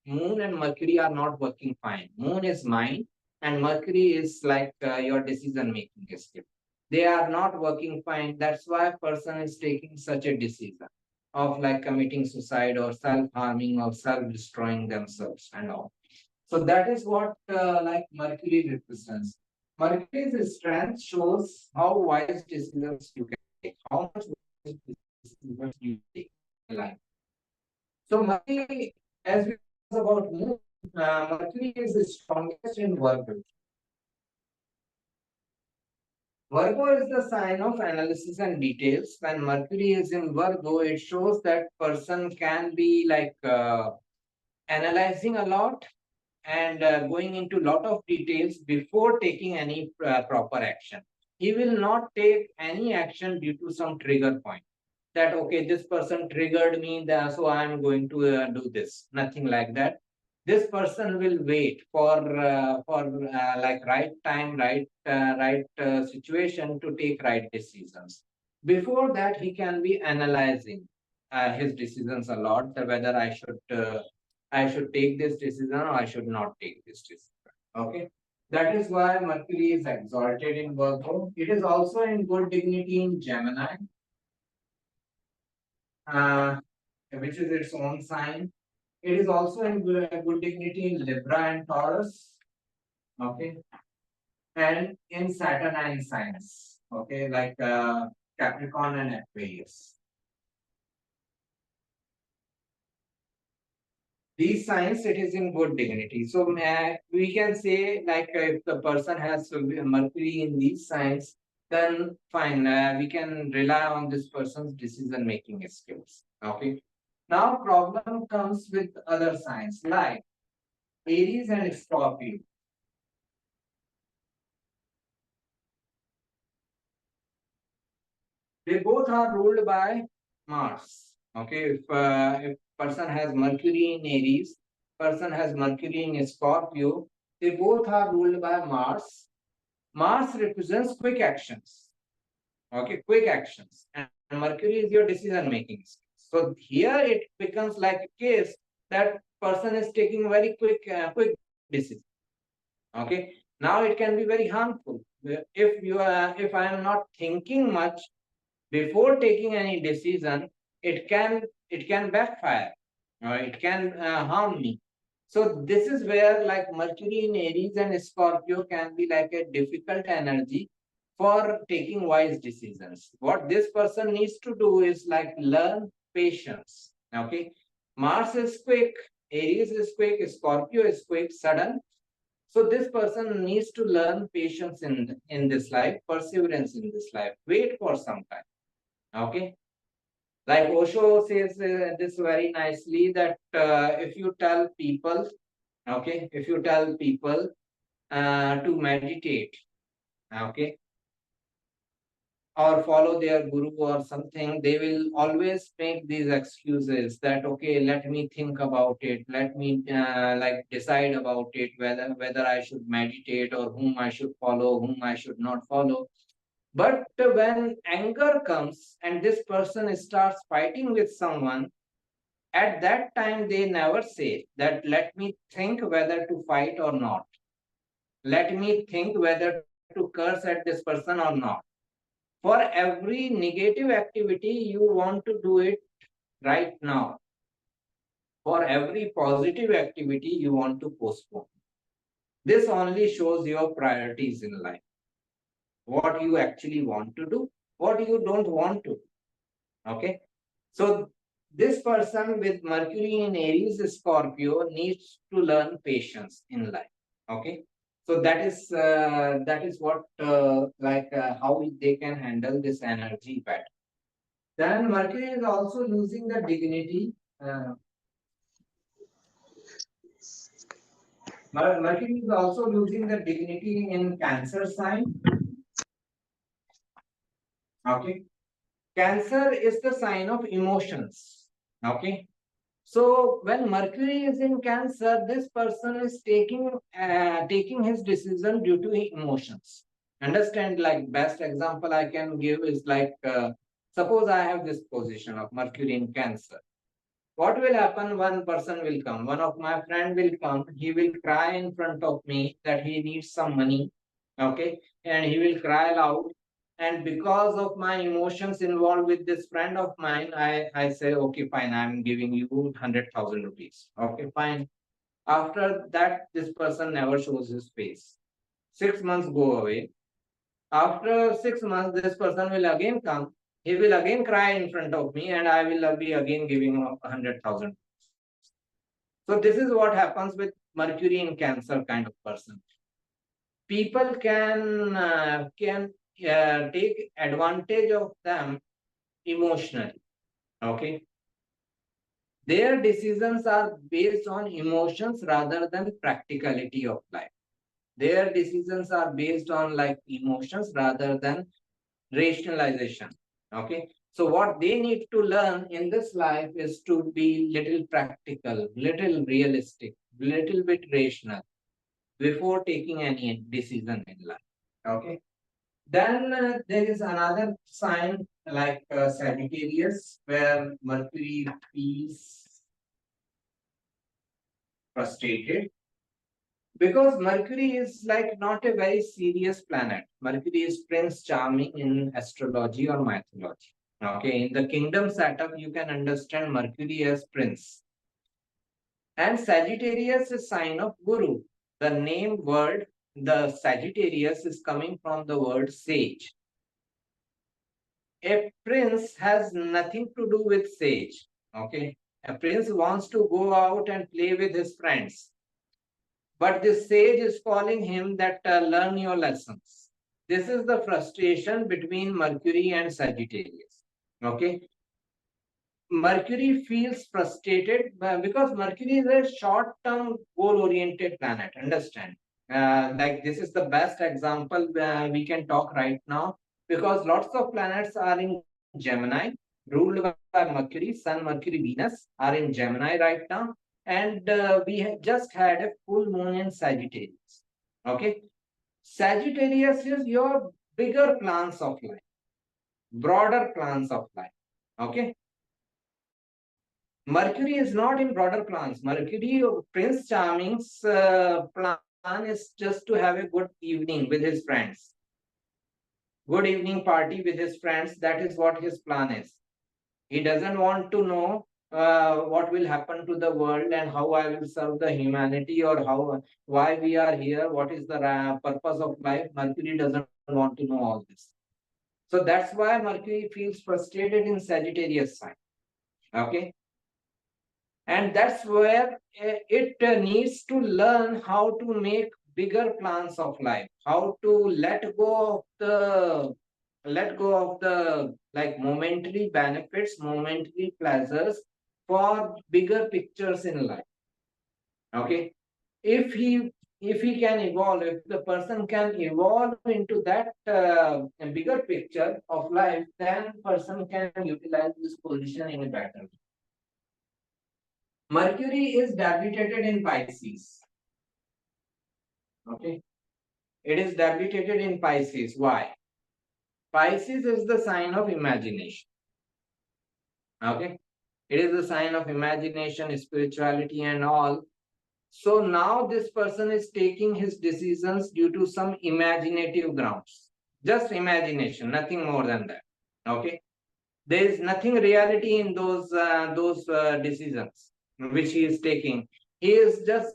Moon and Mercury are not working fine. Moon is mind and Mercury is your decision making skill. They are not working fine. That's why a person is taking such a decision of committing suicide or self-harming or self-destroying themselves and all. So that is what Mercury represents. Mercury's strength shows how wise decisions you can take, how much wise decisions you take in life. So Mercury, as we talk about Moon, Mercury is the strongest in Virgo. Virgo is the sign of analysis and details. When Mercury is in Virgo, it shows that person can be analyzing a lot and going into a lot of details before taking any proper action. He will not take any action due to some trigger point. That okay, this person triggered me, so I am going to do this. Nothing like that. This person will wait for right time, right situation to take right decisions. Before that, he can be analyzing his decisions a lot. Whether I should take this decision or I should not take this decision. Okay. That is why Mercury is exalted in Virgo. It is also in good dignity in Gemini, which is its own sign. It is also in good dignity in Libra and Taurus. Okay. And in Saturnine signs. Okay. Like Capricorn and Aquarius. These signs, it is in good dignity. So we can say if the person has Mercury in these signs, then fine, we can rely on this person's decision making skills. Okay. Now problem comes with other signs like Aries and Scorpio. They both are ruled by Mars. Okay, if person has Mercury in Aries, person has Mercury in Scorpio, they both are ruled by Mars. Mars represents quick actions. Okay, quick actions, and Mercury is your decision making. So here it becomes like a case that person is taking very quick decision. Okay, now it can be very harmful if I am not thinking much before taking any decision, it can backfire, or it can harm me. So this is where like Mercury in Aries and Scorpio can be like a difficult energy for taking wise decisions. What this person needs to do is like learn patience. Okay, Mars is quick, Aries is quick, Scorpio is quick, sudden. So this person needs to learn patience in this life, perseverance in this life. Wait for some time. Okay, like Osho says this very nicely that if you tell people, okay, if you tell people to meditate, okay, or follow their guru or something, they will always make these excuses that okay, let me think about it, let me like decide about it, whether I should meditate or whom I should follow, whom I should not follow. But when anger comes and this person starts fighting with someone, at that time they never say that let me think whether to fight or not. Let me think whether to curse at this person or not. For every negative activity, you want to do it right now. For every positive activity, you want to postpone. This only shows your priorities in life. What you actually want to do, what you don't want to. Okay. So this person with Mercury in Aries, Scorpio needs to learn patience in life. Okay. So that is what how they can handle this energy better. Then Mercury is also losing the dignity. Mercury is also losing the dignity in Cancer sign. Okay. Cancer is the sign of emotions. Okay. So when Mercury is in Cancer, this person is taking his decision due to emotions. Understand? Like best example I can give is like suppose I have this position of Mercury in Cancer. What will happen? One person will come. One of my friend will come. He will cry in front of me that he needs some money. Okay, and he will cry loud, and because of my emotions involved with this friend of mine, I say okay fine, I'm giving you 100,000 rupees. Okay fine. After that this person never shows his face. 6 months go away. After 6 months this person will again come. He will again cry in front of me, and I will be again giving him 100,000. So this is what happens with Mercury in Cancer kind of person. People can take advantage of them emotionally. Okay, their decisions are based on emotions rather than practicality of life. Their decisions are based on like emotions rather than rationalization. Okay, so what they need to learn in this life is to be little practical, little realistic, little bit rational before taking any decision in life. Okay. Then there is another sign like Sagittarius, where Mercury feels frustrated because Mercury is like not a very serious planet. Mercury is Prince Charming in astrology or mythology. Okay, in the kingdom setup, you can understand Mercury as Prince. And Sagittarius is sign of Guru. The name word, the Sagittarius is coming from the word sage. A prince has nothing to do with sage. Okay. A prince wants to go out and play with his friends. But this sage is calling him that learn your lessons. this is the frustration between Mercury and Sagittarius. Okay. Mercury feels frustrated because Mercury is a short-term goal-oriented planet. Understand? Like this is the best example we can talk right now, because lots of planets are in Gemini, ruled by Mercury. Sun, Mercury, Venus are in Gemini right now, and we have just had a full moon in Sagittarius. Okay, Sagittarius is your bigger plans of life, broader plans of life. Okay. Mercury is not in broader plans. Mercury, Prince Charming's plan is just to have a good evening with his friends. Good evening party with his friends. That is what his plan is. He doesn't want to know what will happen to the world and how I will serve the humanity, or why we are here, what is the purpose of life. Mercury doesn't want to know all this. So that's why Mercury feels frustrated in Sagittarius sign. Okay. And that's where it needs to learn how to make bigger plans of life, how to let go of the like momentary benefits, momentary pleasures for bigger pictures in life. Okay. If he can evolve, if the person can evolve into that bigger picture of life, then person can utilize this position in a better way. Mercury is debilitated in Pisces. Okay. It is debilitated in Pisces. Why? Pisces is the sign of imagination. Okay. It is the sign of imagination, spirituality, and all. So now this person is taking his decisions due to some imaginative grounds. Just imagination, nothing more than that. Okay. There is nothing reality in those decisions which he is taking. He is just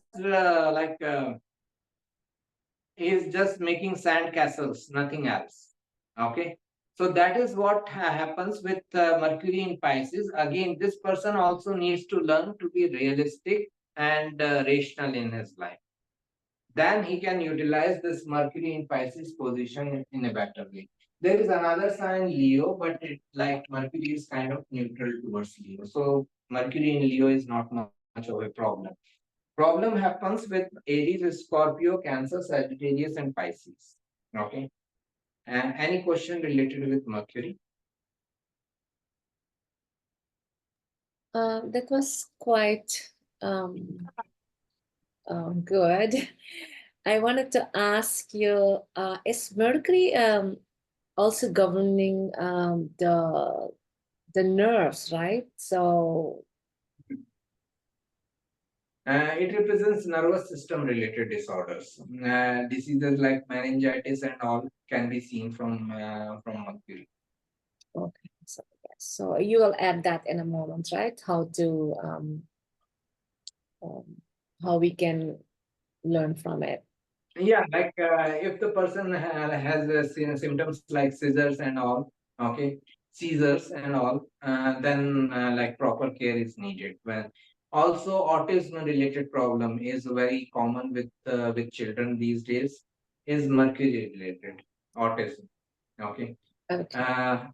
he is just making sand castles, nothing else. Okay. So that is what happens with Mercury in Pisces. Again, this person also needs to learn to be realistic and rational in his life. Then he can utilize this Mercury in Pisces position in a better way. There is another sign, Leo, but like Mercury is kind of neutral towards Leo. So Mercury in Leo is not much of a problem. Problem happens with Aries, Scorpio, Cancer, Sagittarius, and Pisces. Okay. And any question related with Mercury? That was quite good. I wanted to ask you, is Mercury also governing the nerves, right? So It represents nervous system related disorders. Diseases like meningitis and all can be seen from Mercury. okay, so you will add that in a moment, right? How to how we can learn from it. Yeah, like if the person has symptoms like scissors and all, okay, seizures and all, then like proper care is needed. When also autism related problem is very common with children these days, is Mercury related autism. Okay. Okay,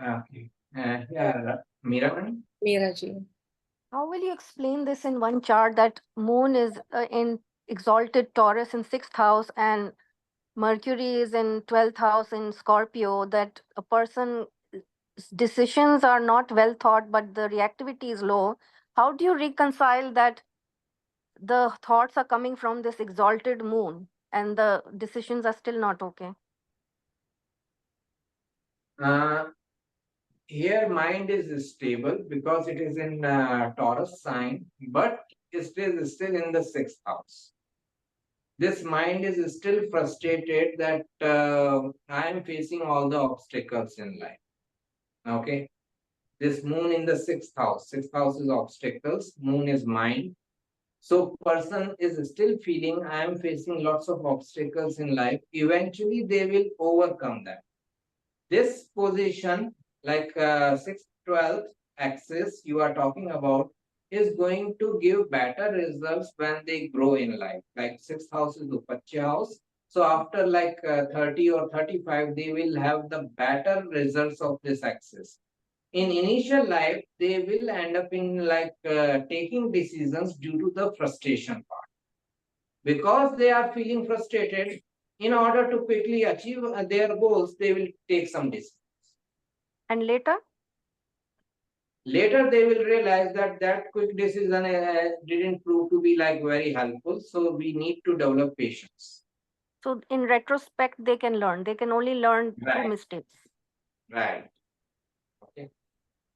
Okay. Yeah, Mira. Miraji. How will you explain this in one chart that moon is in exalted Taurus in sixth house and Mercury is in 12th house in Scorpio, that a person's decisions are not well thought, but the reactivity is low? How do you reconcile that the thoughts are coming from this exalted moon and the decisions are still not okay? Uh, Here mind is stable because it is in Taurus sign, but it is still in the sixth house. This mind is still frustrated that I am facing all the obstacles in life. Okay. This moon in the sixth house. Sixth house is obstacles. Moon is mind. So person is still feeling I am facing lots of obstacles in life. Eventually they will overcome that. This position, like 6th, 12th axis you are talking about, is going to give better results when they grow in life. Like 6th house is Upachya house, So after like 30 or 35, they will have the better results of this axis. In initial life, they will end up in like taking decisions due to the frustration part. Because they are feeling frustrated, in order to quickly achieve their goals, they will take some decisions. And later? Later, they will realize that that quick decision didn't prove to be like very helpful. So we need to develop patience. So in retrospect, they can learn. They can only learn through Right. mistakes. Right. Okay.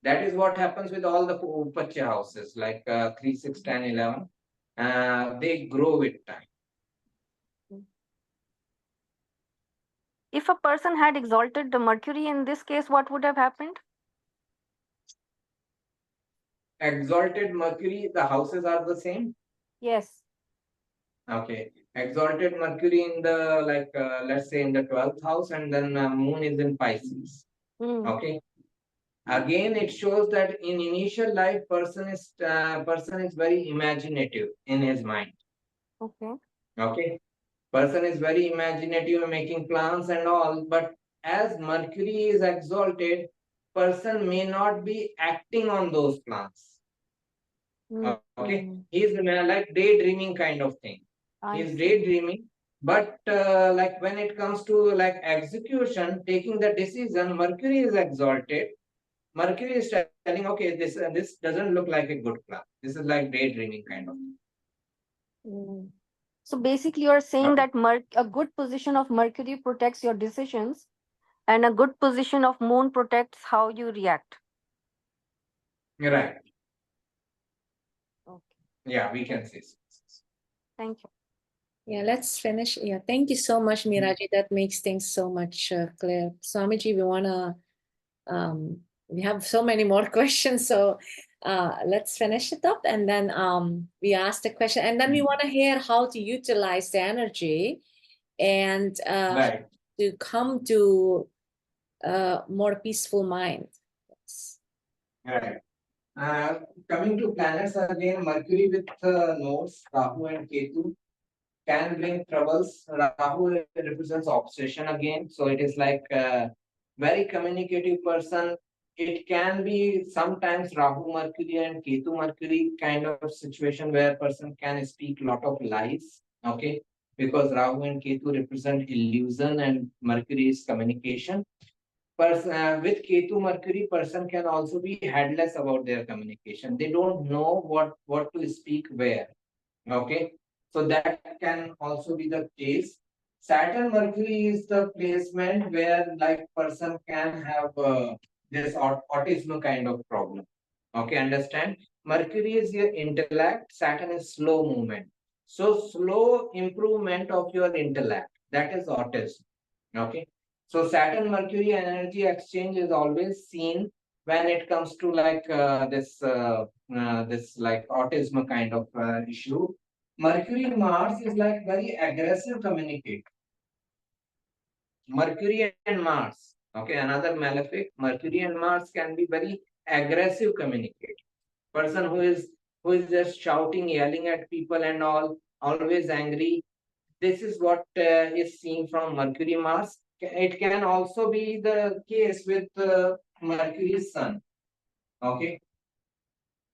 That is what happens with all the Upacha houses, like 3, 6, 10, 11. They grow with time. If a person had exalted the Mercury in this case, what would have happened? Exalted Mercury, the houses are the same. Yes. Okay. Exalted Mercury in the like let's say in the 12th house, and then moon is in Pisces. Okay. Again, it shows that in initial life, person is very imaginative in his mind. Okay. Okay. Person is very imaginative, making plans and all, but as Mercury is exalted, person may not be acting on those plans. Okay. He's like daydreaming kind of thing. He's daydreaming, but like when it comes to like execution, taking the decision, Mercury is exalted. Mercury is telling, okay, this doesn't look like a good plan. This is like daydreaming kind of. So basically, you're saying that a good position of Mercury protects your decisions, and a good position of Moon protects how you react. Right. Okay. Yeah, we can say so. Thank you. Yeah, let's finish. Yeah, thank you so much, Miraji. That makes things so much clear. Swamiji, we have so many more questions, so let's finish it up, and then we ask the question, and then we want to hear how to utilize the energy and Right. to come to more peaceful mind. Yes. Right. Coming to planets again, Mercury with nodes, Rahu and Ketu can bring troubles. Rahu represents obsession again, so it is like a very communicative person. It can be sometimes Rahu Mercury and Ketu Mercury kind of situation where person can speak a lot of lies. Okay, because Rahu and Ketu represent illusion and Mercury is communication. With Ketu Mercury, person can also be headless about their communication. They don't know what to speak where. Okay, so that can also be the case. Saturn Mercury is the placement where like person can have this autism kind of problem. Okay, understand? Mercury is your intellect, Saturn is slow movement. So slow improvement of your intellect, that is autism. Okay, so Saturn Mercury energy exchange is always seen when it comes to like this like autism kind of issue. Mercury Mars is like very aggressive communicator. Mercury and Mars. Okay, another malefic. Mercury and Mars can be very aggressive communicator. Person who is just shouting, yelling at people and all, always angry. This is what is seen from Mercury Mars. It can also be the case with Mercury's Sun. Okay,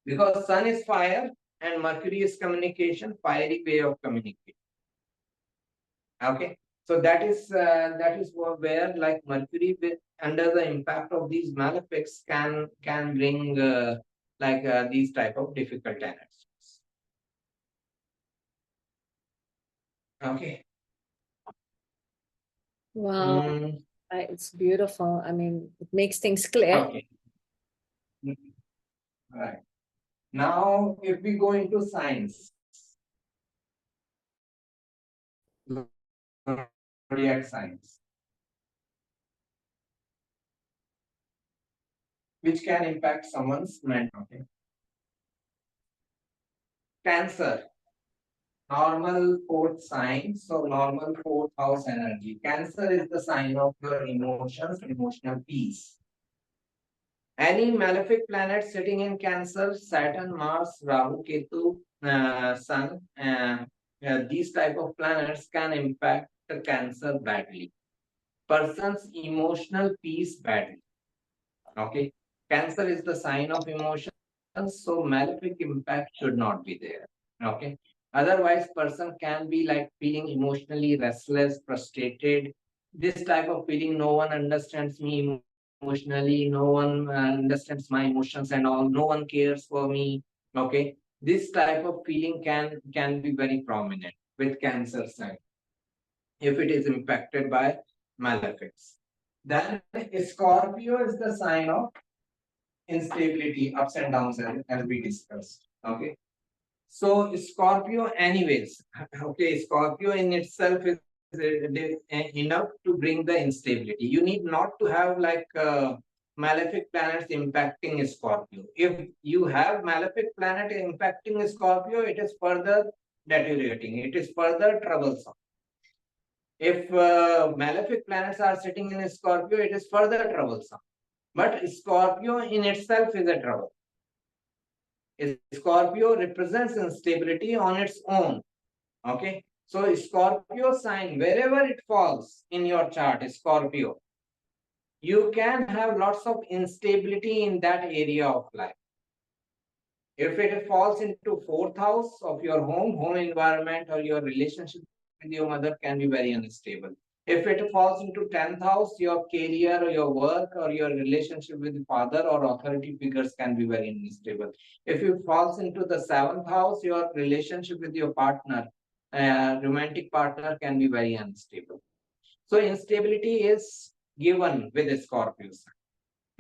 because Sun is fire and Mercury is communication, fiery way of communication. Okay, so that is where like Mercury under the impact of these malefics can bring these type of difficult energies. Okay. Wow, it's beautiful. I mean, it makes things clear. Okay. Right. Now, if we go into science, zodiac science, which can impact someone's mental. Okay. Cancer, normal fourth sign, so normal fourth house energy. Cancer is the sign of your emotions, emotional peace. Any malefic planet sitting in Cancer, Saturn, Mars, Rahu, Ketu, Sun, these type of planets can impact Cancer badly. Person's emotional peace badly. Okay. Cancer is the sign of emotions, so malefic impact should not be there. Okay. Otherwise, person can be like feeling emotionally restless, frustrated. This type of feeling, no one understands me emotionally, no one understands my emotions and all, no one cares for me. Okay. This type of feeling can be very prominent with cancer sign if it is impacted by malefics. Then Scorpio is the sign of instability, ups and downs, as we discussed. Okay. So Scorpio, anyways, okay, Scorpio in itself is enough to bring the instability. You need not to have like malefic planets impacting Scorpio. If you have malefic planet impacting Scorpio, it is further deteriorating. It is further troublesome. If malefic planets are sitting in Scorpio, it is further troublesome. But Scorpio in itself is a trouble. Scorpio represents instability on its own. Okay. So Scorpio sign, wherever it falls in your chart, Scorpio, you can have lots of instability in that area of life. If it falls into fourth house of your home environment, or your relationship with your mother can be very unstable. If it falls into 10th house, your career or your work or your relationship with father or authority figures can be very unstable. If it falls into the 7th house, your relationship with your partner, romantic partner can be very unstable. So instability is given with Scorpio.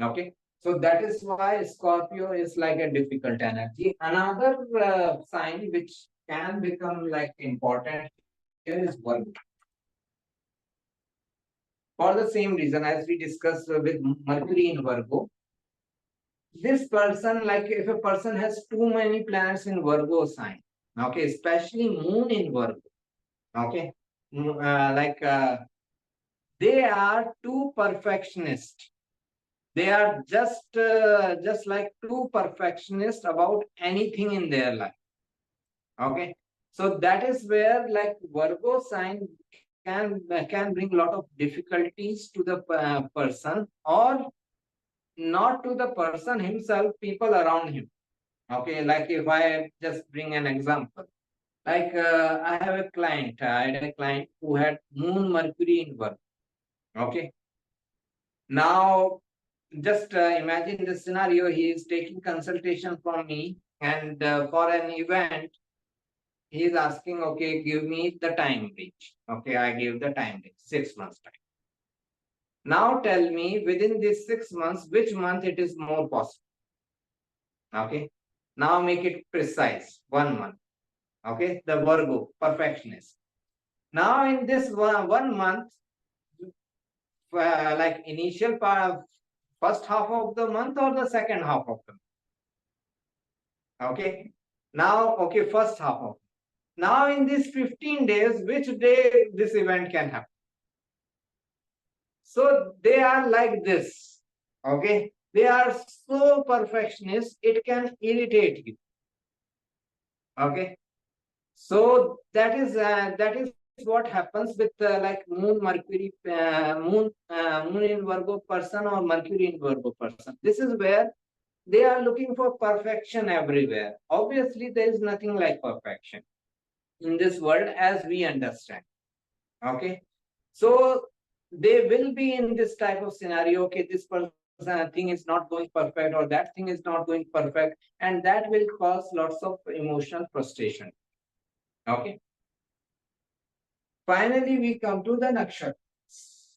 Okay. So that is why Scorpio is like a difficult energy. Another sign which can become like important here is Virgo. For the same reason as we discussed with Mercury in Virgo, this person, like if a person has too many planets in Virgo sign, okay, especially Moon in Virgo, okay, they are too perfectionist. They are just like too perfectionist about anything in their life. Okay, so that is where like Virgo sign can bring a lot of difficulties to the person, or not to the person himself, people around him. Okay, like if I just bring an example, like I had a client who had Moon Mercury in Virgo. Okay, now just imagine the scenario. He is taking consultation from me, and for an event he is asking, okay, give me the time range. Okay, I gave the time range, 6 months time. Now tell me within these 6 months, which month it is more possible. Okay, now make it precise, 1 month. Okay, the Virgo, perfectionist. Now in this 1 month, like initial part of first half of the month or the second half of the month. Okay, now, okay, first half of. Now in these 15 days, which day this event can happen? So they are like this. Okay, they are so perfectionist, it can irritate you. Okay, so that is what happens with like Moon Mercury, Moon in Virgo person or Mercury in Virgo person. This is where they are looking for perfection everywhere. Obviously, there is nothing like perfection in this world as we understand. Okay, so they will be in this type of scenario. Okay, this person thing is not going perfect, or that thing is not going perfect, and that will cause lots of emotional frustration. Okay, finally we come to the Nakshatras,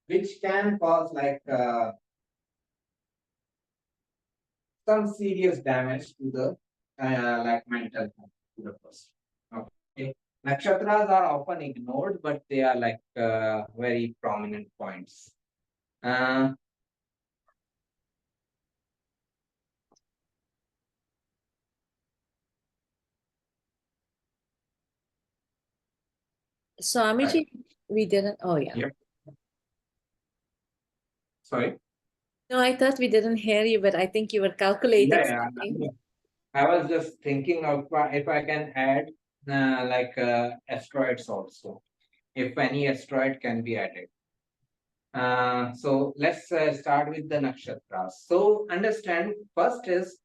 which can cause like some serious damage to the like mental health to the person. Okay, Nakshatras are often ignored, but they are like very prominent points. Swamiji, we didn't. Oh, yeah. Yep. Sorry. No, I thought we didn't hear you, but I think you were calculating Yeah, something. I was just thinking of if I can add asteroids also, if any asteroid can be added. So let's start with the nakshatras. So understand, first is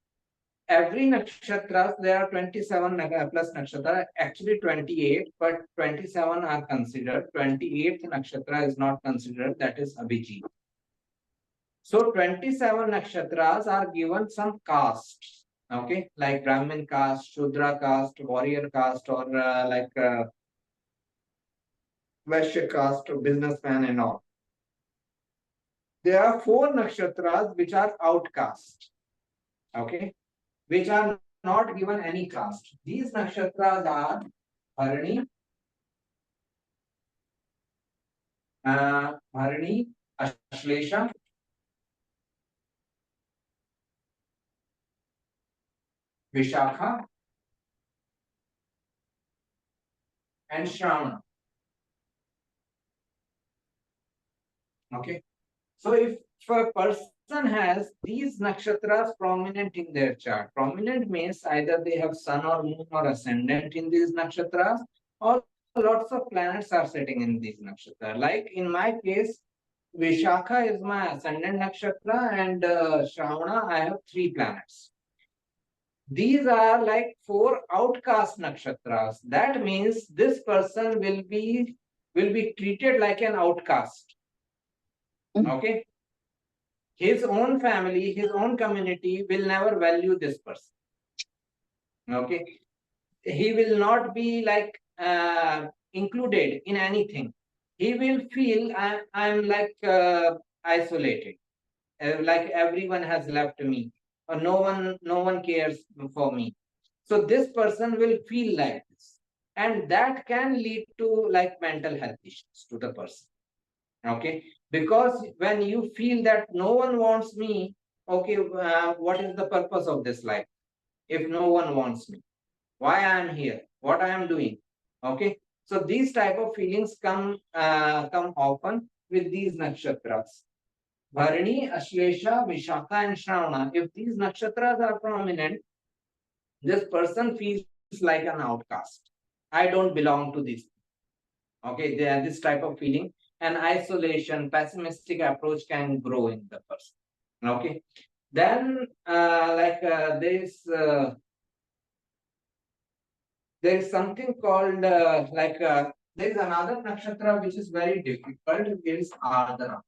every nakshatras, there are 27 plus nakshatra, actually 28, but 27 are considered. 28th nakshatra is not considered, that is Abhijit. So 27 nakshatras are given some castes, okay, like Brahmin caste, Shudra caste, warrior caste, or Vaishya caste, or businessman and all. There are 4 nakshatras which are outcast, okay, which are not given any caste. These nakshatras are Bharani, Ashlesha, Vishakha, and Shravana. Okay. So if a person has these nakshatras prominent in their chart, prominent means either they have sun or moon or ascendant in these nakshatras, or lots of planets are sitting in these nakshatras. Like in my case, Vishakha is my ascendant nakshatra, and Shravana, I have 3 planets. These are like 4 outcast nakshatras. That means this person will be treated like an outcast. Okay. His own family, his own community will never value this person. Okay. He will not be like included in anything. He will feel I'm like isolated, like everyone has left me, or no one cares for me. So this person will feel like this, and that can lead to like mental health issues to the person. Okay, because when you feel that no one wants me, okay, what is the purpose of this life if no one wants me? Why I am here, what I am doing? Okay, so these type of feelings come often with these nakshatras. Bharani, Ashlesha, Vishakha, and Shravana. If these nakshatras are prominent, this person feels like an outcast. I don't belong to this. Okay, they have this type of feeling, and isolation, pessimistic approach can grow in the person. Okay, then there's something called there's another nakshatra which is very difficult. It is Ardra.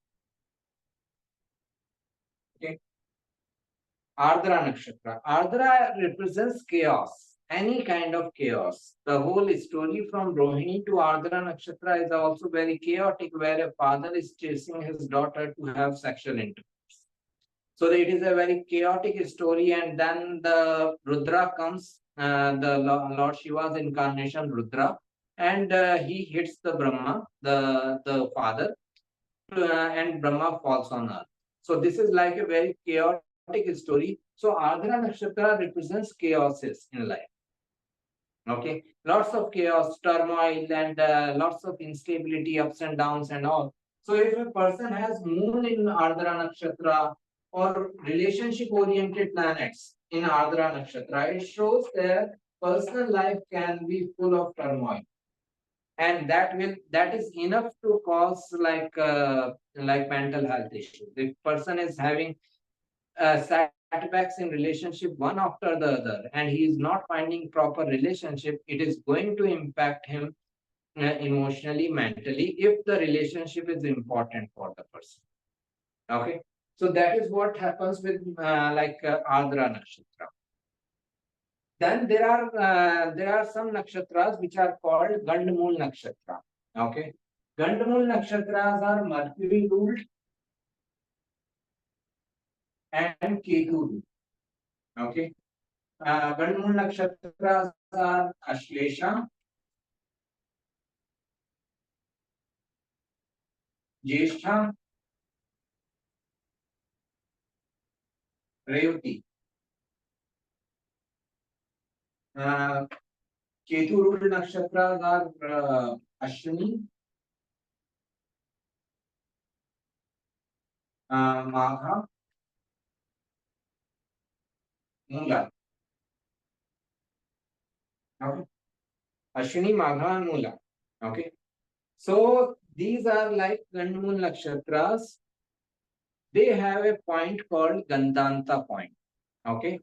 Okay, Ardra nakshatra. Ardra represents chaos, any kind of chaos. The whole story from Rohini to Ardra nakshatra is also very chaotic, where a father is chasing his daughter to have sexual intercourse. So it is a very chaotic story, and then the Rudra comes, the Lord Shiva's incarnation, Rudra, and he hits the Brahma, the father, and Brahma falls on earth. So this is like a very chaotic story. So Ardra Nakshatra represents chaoses in life. Okay, lots of chaos, turmoil, and lots of instability, ups and downs, and all. So if a person has moon in Ardra Nakshatra or relationship-oriented planets in Ardra Nakshatra, it shows their personal life can be full of turmoil, and that is enough to cause like mental health issues. If person is having setbacks in relationship one after the other, and he is not finding proper relationship, it is going to impact him emotionally, mentally, if the relationship is important for the person. Okay, so that is what happens with Ardra Nakshatra. Then there are some nakshatras which are called Gandamul Nakshatra. Okay, Gandamul Nakshatras are Mercury ruled and Ketu ruled. Okay, Gandamul Nakshatras are Ashlesha, Jyeshtha, Revati. Ketu ruled nakshatras are Ashwini, Magha, Mula. Okay. Ashwini, Magha, and Mula. Okay. So these are like Gandmul Nakshatras. They have a point called Gandanta point. Okay.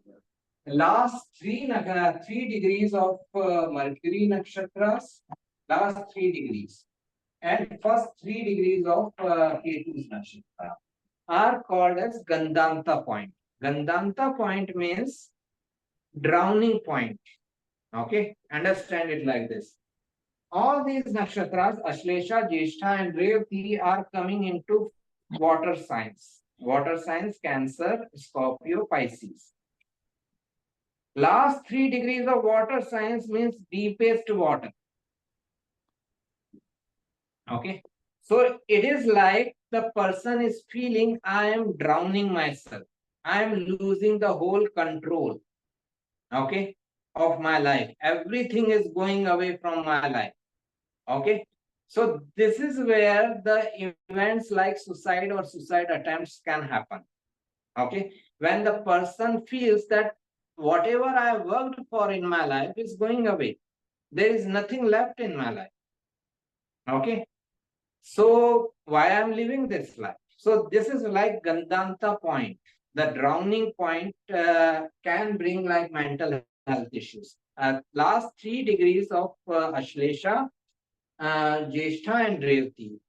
Last three degrees of Mercury Nakshatras, last 3 degrees, and first 3 degrees of Ketu's Nakshatra are called as Gandanta point. Gandanta point means drowning point. Okay, understand it like this. All these nakshatras, Ashlesha, Jyeshtha, and Revati, are coming into water signs. Water signs: Cancer, Scorpio, Pisces. Last 3 degrees of water signs means deepest water. Okay. So it is like the person is feeling, I am drowning myself. I am losing the whole control. Okay. Of my life. Everything is going away from my life. Okay. So this is where the events like suicide or suicide attempts can happen. Okay. When the person feels that whatever I worked for in my life is going away. There is nothing left in my life. Okay. So why I'm living this life? So this is like Gandanta point. The drowning point can bring like mental health issues. Last 3 degrees of Ashlesha, Jyeshtha, and Revati.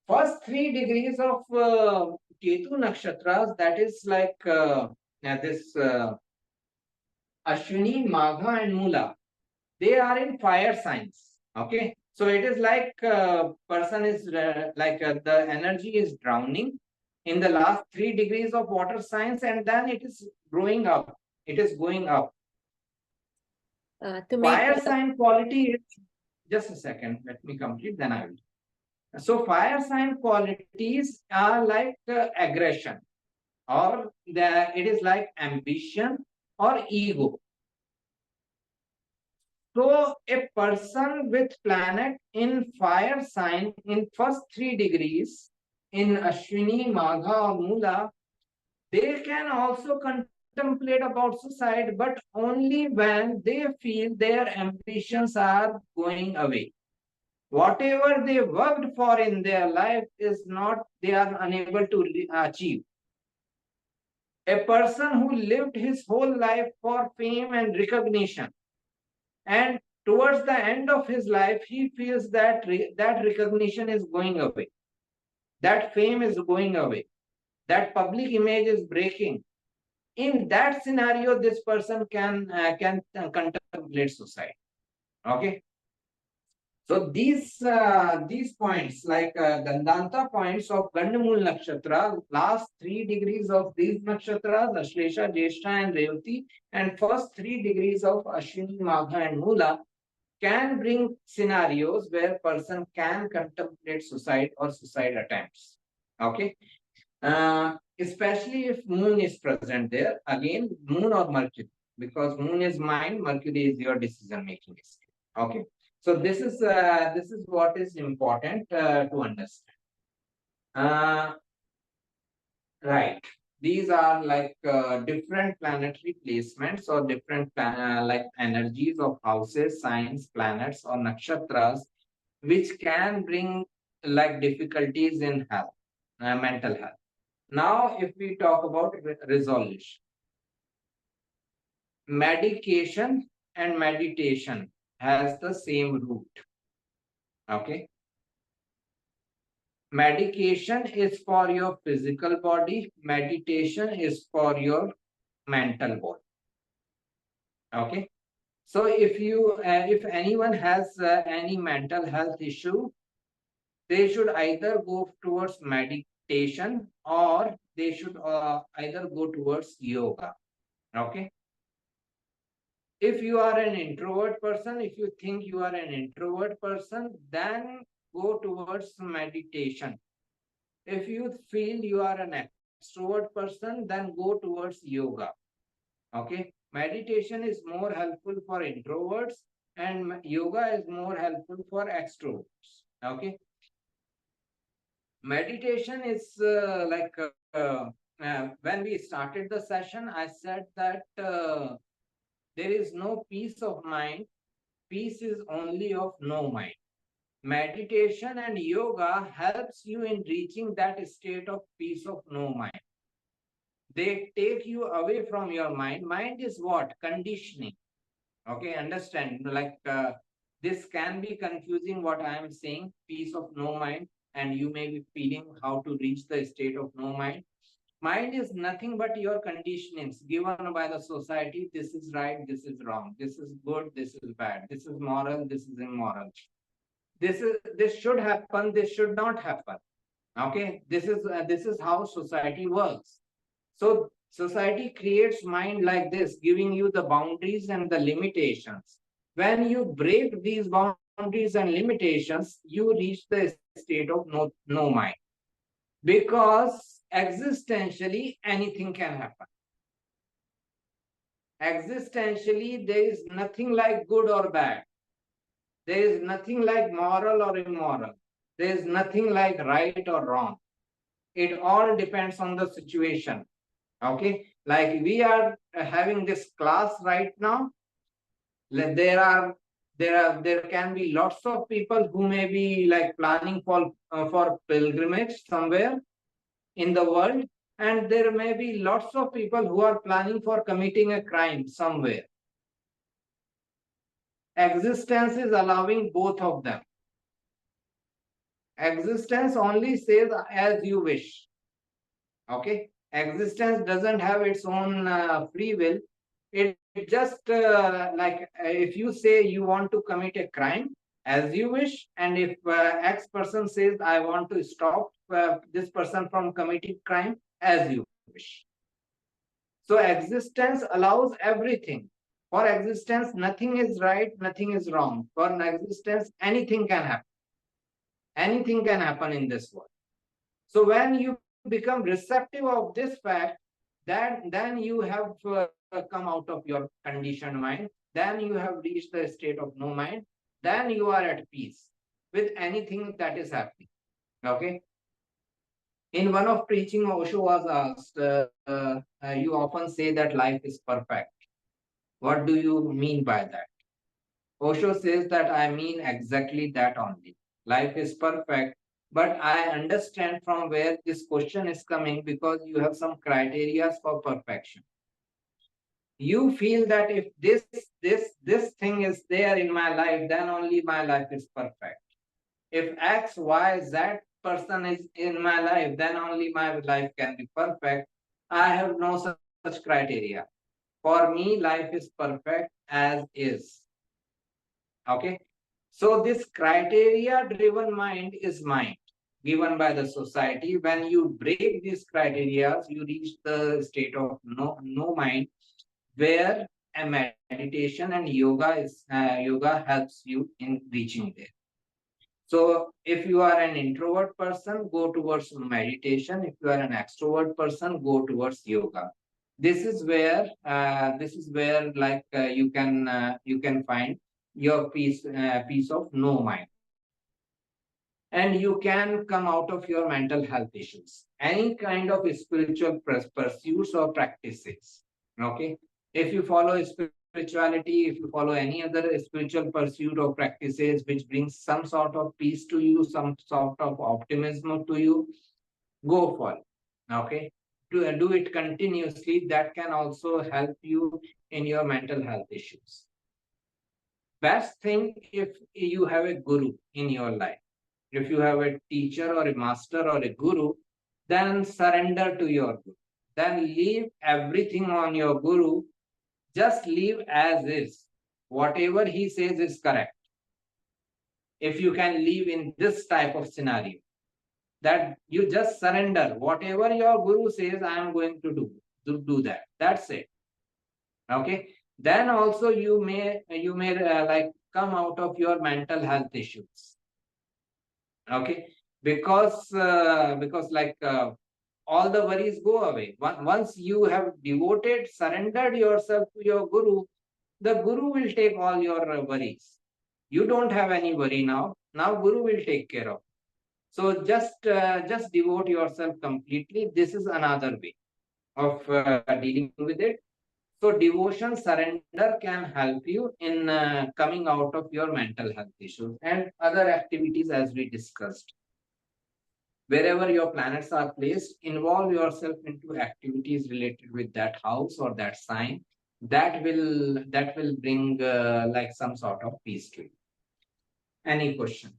First 3 degrees of Ketu Nakshatras, that is like this Ashwini, Magha, and Mula. They are in fire signs. Okay. So it is like person is the energy is drowning in the last 3 degrees of water signs, and then it is growing up. It is going up. To make Fire sign quality is, just a second, let me complete, then I will. So fire sign qualities are like aggression, or it is like ambition or ego. So a person with planet in fire sign in first 3 degrees in Ashwini, Magha, or Mula, they can also contemplate about suicide, but only when they feel their ambitions are going away. Whatever they worked for in their life is not, they are unable to achieve. A person who lived his whole life for fame and recognition, and towards the end of his life, he feels that that recognition is going away, that fame is going away, that public image is breaking. In that scenario, this person can contemplate suicide. Okay. So these points, like Gandanta points of Gandamul Nakshatra, last 3 degrees of these nakshatras, Ashlesha, Jyeshtha, and Revati, and first 3 degrees of Ashwini, Magha, and Mula, can bring scenarios where person can contemplate suicide or suicide attempts. Okay. Especially if moon is present there, again, moon or Mercury, because moon is mind, Mercury is your decision making skill. Okay. So this is what is important to understand. Right. These are like different planetary placements or different like energies of houses, signs, planets, or nakshatras, which can bring like difficulties in health, mental health. Now, if we talk about resolution, medication and meditation has the same root. Okay. Medication is for your physical body. Meditation is for your mental body. Okay. So if anyone has any mental health issue, they should either go towards meditation or they should either go towards yoga. Okay. If you are an introvert person, if you think you are an introvert person, then go towards meditation. If you feel you are an extrovert person, then go towards yoga. Okay. Meditation is more helpful for introverts and yoga is more helpful for extroverts. Okay. Meditation is when we started the session, I said that there is no peace of mind peace is only of no mind. Meditation and yoga helps you in reaching that state of peace of no mind. They take you away from your mind. Mind is what? Conditioning. Okay, understand? This can be confusing what I am saying, peace of no mind, and you may be feeling how to reach the state of no mind. Mind is nothing but your conditionings given by the society. This is right, this is wrong, this is good, this is bad, this is moral, this is immoral. This should happen, this should not happen. Okay, this is how society works. So society creates mind like this, giving you the boundaries and the limitations. When you break these boundaries and limitations, you reach the state of no mind. Because existentially, anything can happen. Existentially, there is nothing like good or bad. There is nothing like moral or immoral. There is nothing like right or wrong. It all depends on the situation. Okay, like we are having this class right now. There can be lots of people who may be like planning for pilgrimage somewhere in the world, and there may be lots of people who are planning for committing a crime somewhere. Existence is allowing both of them. Existence only says as you wish. Okay, existence doesn't have its own free will. It just if you say you want to commit a crime as you wish, and if X person says I want to stop this person from committing crime as you wish. So existence allows everything. For existence, nothing is right, nothing is wrong. For existence, anything can happen. Anything can happen in this world. So when you become receptive of this fact, then you have come out of your conditioned mind, then you have reached the state of no mind, then you are at peace with anything that is happening. Okay. In one of preaching, Osho was asked, you often say that life is perfect. What do you mean by that? Osho says that I mean exactly that only. Life is perfect, but I understand from where this question is coming because you have some criteria for perfection. You feel that if this thing is there in my life, then only my life is perfect. If X, Y, Z person is in my life, then only my life can be perfect. I have no such criteria. For me, life is perfect as is. Okay. So this criteria driven mind is mind given by the society. When you break these criteria, you reach the state of no mind, where a meditation and yoga helps you in reaching there. So if you are an introvert person, go towards meditation. If you are an extrovert person, go towards yoga. This is where you can find your peace of no mind, and you can come out of your mental health issues. Any kind of spiritual pursuits or practices. Okay, if you follow spirituality, if you follow any other spiritual pursuit or practices which brings some sort of peace to you, some sort of optimism to you, go for it. Okay, do it continuously. That can also help you in your mental health issues. Best thing, if you have a guru in your life, if you have a teacher or a master or a guru, then surrender to your guru. Then leave everything on your guru. Just leave as is. Whatever he says is correct. If you can live in this type of scenario, that you just surrender. Whatever your guru says, I am going to do that. That's it. Okay. Then also you may come out of your mental health issues. Okay, because all the worries go away. Once you have surrendered yourself to your guru, the guru will take all your worries. You don't have any worry now. Now guru will take care of. So just devote yourself completely. This is another way of dealing with it. So devotion, surrender can help you in coming out of your mental health issues and other activities as we discussed. Wherever your planets are placed, involve yourself into activities related with that house or that sign. That will bring like some sort of peace to you. Any question?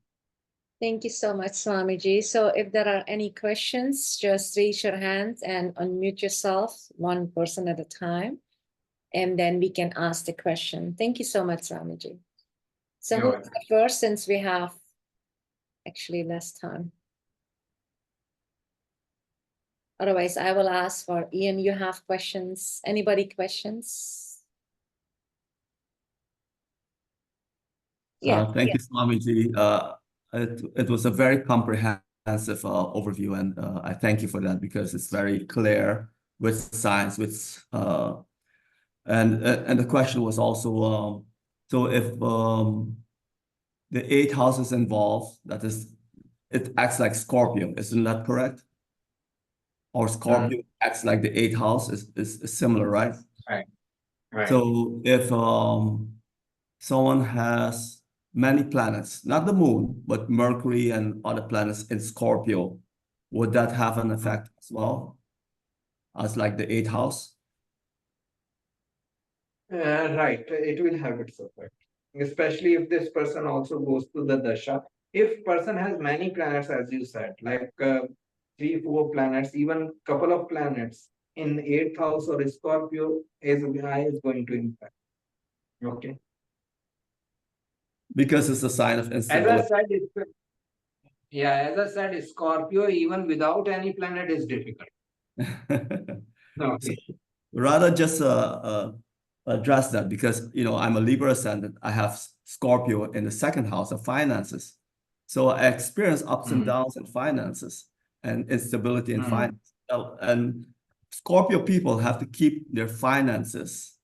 Thank you so much, Swamiji. So if there are any questions, just raise your hand and unmute yourself, one person at a time, and then we can ask the question. Thank you so much, Swamiji. So You're who's the first, since we have actually less time? Otherwise, I will ask for Ian. You have questions? Anybody questions? Yeah. Thank you, Swamiji. It was a very comprehensive overview, and I thank you for that because it's very clear with science, and the question was also so if the 8 houses involved, that is, it acts like Scorpio, isn't that correct? Or Scorpio acts like the 8th house is similar, right? Right. Right. So if someone has many planets, not the moon, but Mercury and other planets in Scorpio, would that have an effect as well as like the 8th house? Right, it will have its effect, especially if this person also goes to the dasha. If person has many planets, as you said, like 3, 4 planets, even couple of planets in 8th house or Scorpio, is going to impact. Okay. Because it's a sign of As I instability. said, as I said, Scorpio even without any planet is difficult. Okay. So rather just address that because I'm a Libra ascendant. I have Scorpio in the 2nd house of finances. So I experience ups and downs in finances and instability in finance. And Scorpio people have to keep their finances.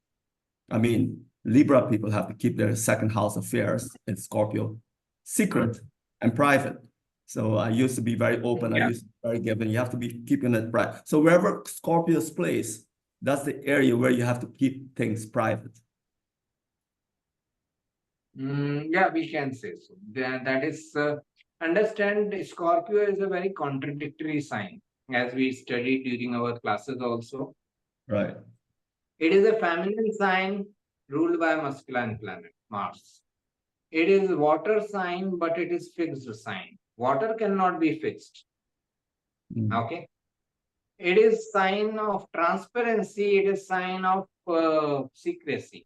I mean, Libra people have to keep their 2nd house affairs in Scorpio secret and private. So I used to be very open. I used to be very giving. You have to be keeping it private. So wherever Scorpio is placed, that's the area where you have to keep things private. Yeah, we can say so. That is, understand Scorpio is a very contradictory sign, as we studied during our classes also. Right. It is a feminine sign ruled by a masculine planet, Mars. It is water sign, but it is fixed sign. Water cannot be fixed. Okay. It is sign of transparency. It is sign of secrecy.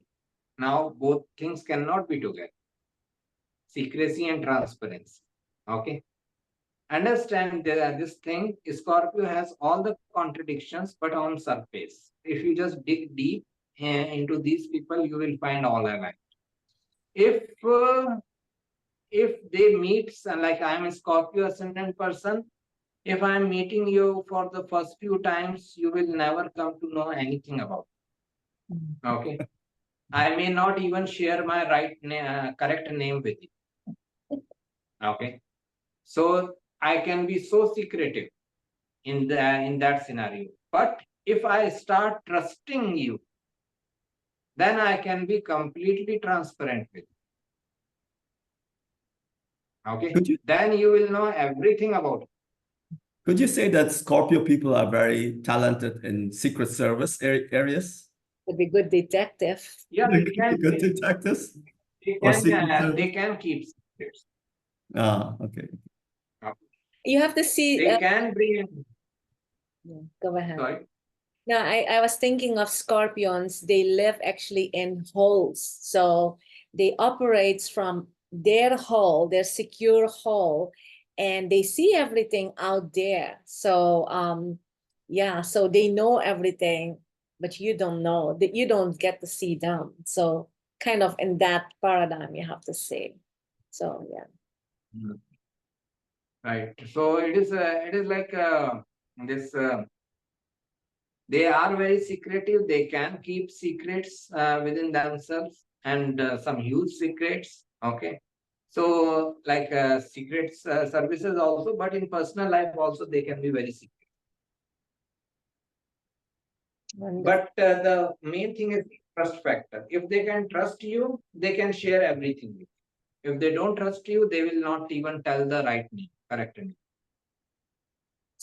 Now, both things cannot be together. Secrecy and transparency. Okay. Understand this thing, Scorpio has all the contradictions, but on surface. If you just dig deep into these people, you will find all aligned. If they meet, like I am a Scorpio ascendant person, if I am meeting you for the first few times, you will never come to know anything about it. Okay. I may not even share my correct name with you. Okay. So I can be so secretive in that scenario. But if I start trusting you, then I can be completely transparent with you. Okay. Then you will know everything about it. Could you say that Scorpio people are very talented in secret service areas? Could be good detective. Yeah, they can be good detectives. They can keep secrets. Okay. You have to see. They can bring in. Go ahead. Sorry. No, I was thinking of scorpions. They live actually in holes. So they operate from their hole, their secure hole, and they see everything out there. So so they know everything, but you don't know that, you don't get to see them. So kind of in that paradigm, you have to say. So yeah. Right. So it is like this. They are very secretive. They can keep secrets within themselves and some huge secrets. Okay. So like secrets services also, but in personal life also they can be very secret. Wonderful. But the main thing is trust factor. If they can trust you, they can share everything with you. If they don't trust you, they will not even tell the right name, correct name.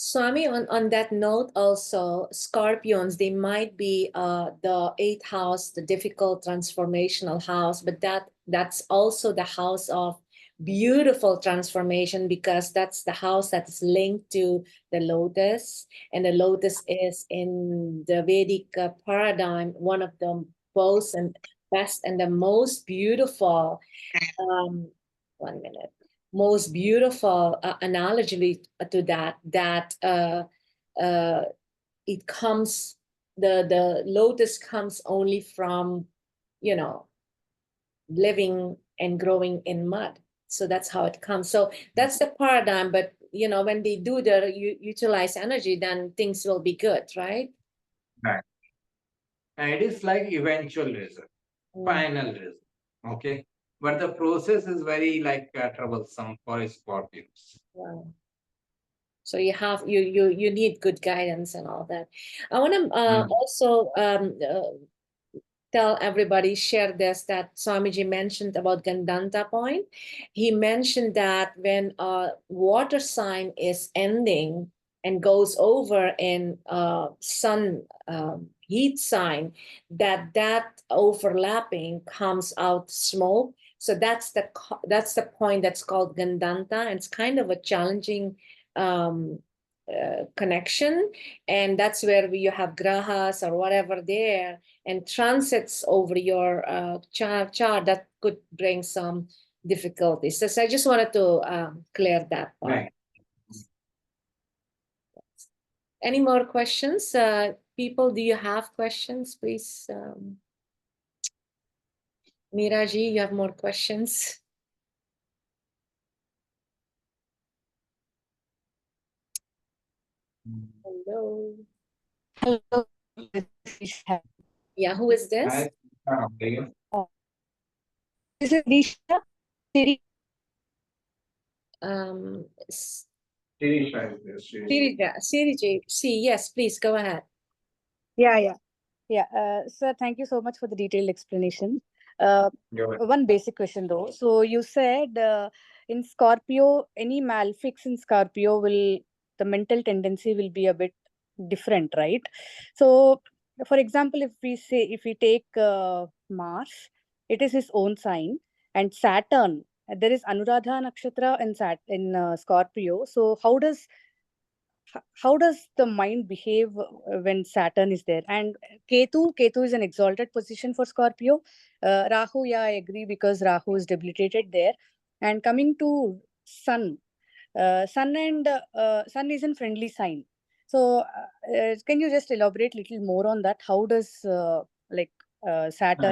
Swami, on that note, also Scorpions, they might be the eighth house, the difficult transformational house, but that's also the house of beautiful transformation, because that's the house that is linked to the lotus, and the lotus is in the Vedic paradigm one of the most and best and the most beautiful. 1 minute. Most beautiful analogy to that it comes, the lotus comes only from, you know, living and growing in mud. So that's how it comes. So that's the paradigm. But you know, when they do the utilize energy, then things will be good, right? Right. And it is like eventual result, Mm. final result. Okay. But the process is very like troublesome for Scorpios. Wow. So you need good guidance and all that. I want to also tell everybody, share this, that Swamiji mentioned about Gandanta point. He mentioned that when a water sign is ending and goes over in sun heat sign, that overlapping comes out smoke. So that's the point that's called Gandanta, and it's kind of a challenging connection, and that's where you have grahas or whatever there and transits over your chart that could bring some difficulties. So I just wanted to clear that part. Right. Any more questions? People, do you have questions, please? Miraji, you have more questions? Hello. Hello. Yeah, who is this? Hi, how are you? This is Disha. Siri. Shirisha is there, Shirisha. Siriji, yes, please go ahead. Yeah. Sir, thank you so much for the detailed explanation. You're welcome. One basic question though. So you said in Scorpio, any malfix in Scorpio the mental tendency will be a bit different, right? So, for example, if we take Mars, it is his own sign, and Saturn, there is Anuradha Nakshatra in Scorpio. So how does the mind behave when Saturn is there? And Ketu is an exalted position for Scorpio. Rahu, yeah, I agree, because Rahu is debilitated there. And coming to Sun, Sun is in friendly sign. So can you just elaborate a little more on that? How does Saturn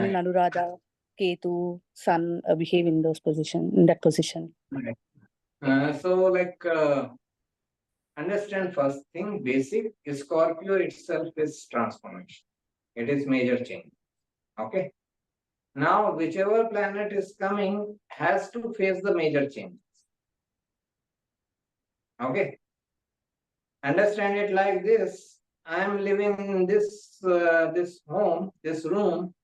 in Anuradha, Ketu, Sun behave in that position? Understand first thing, basic, Scorpio itself is transformation. It is major change. Okay. Now, whichever planet is coming has to face the major changes. Okay. Understand it like this. I am living in this home, this room,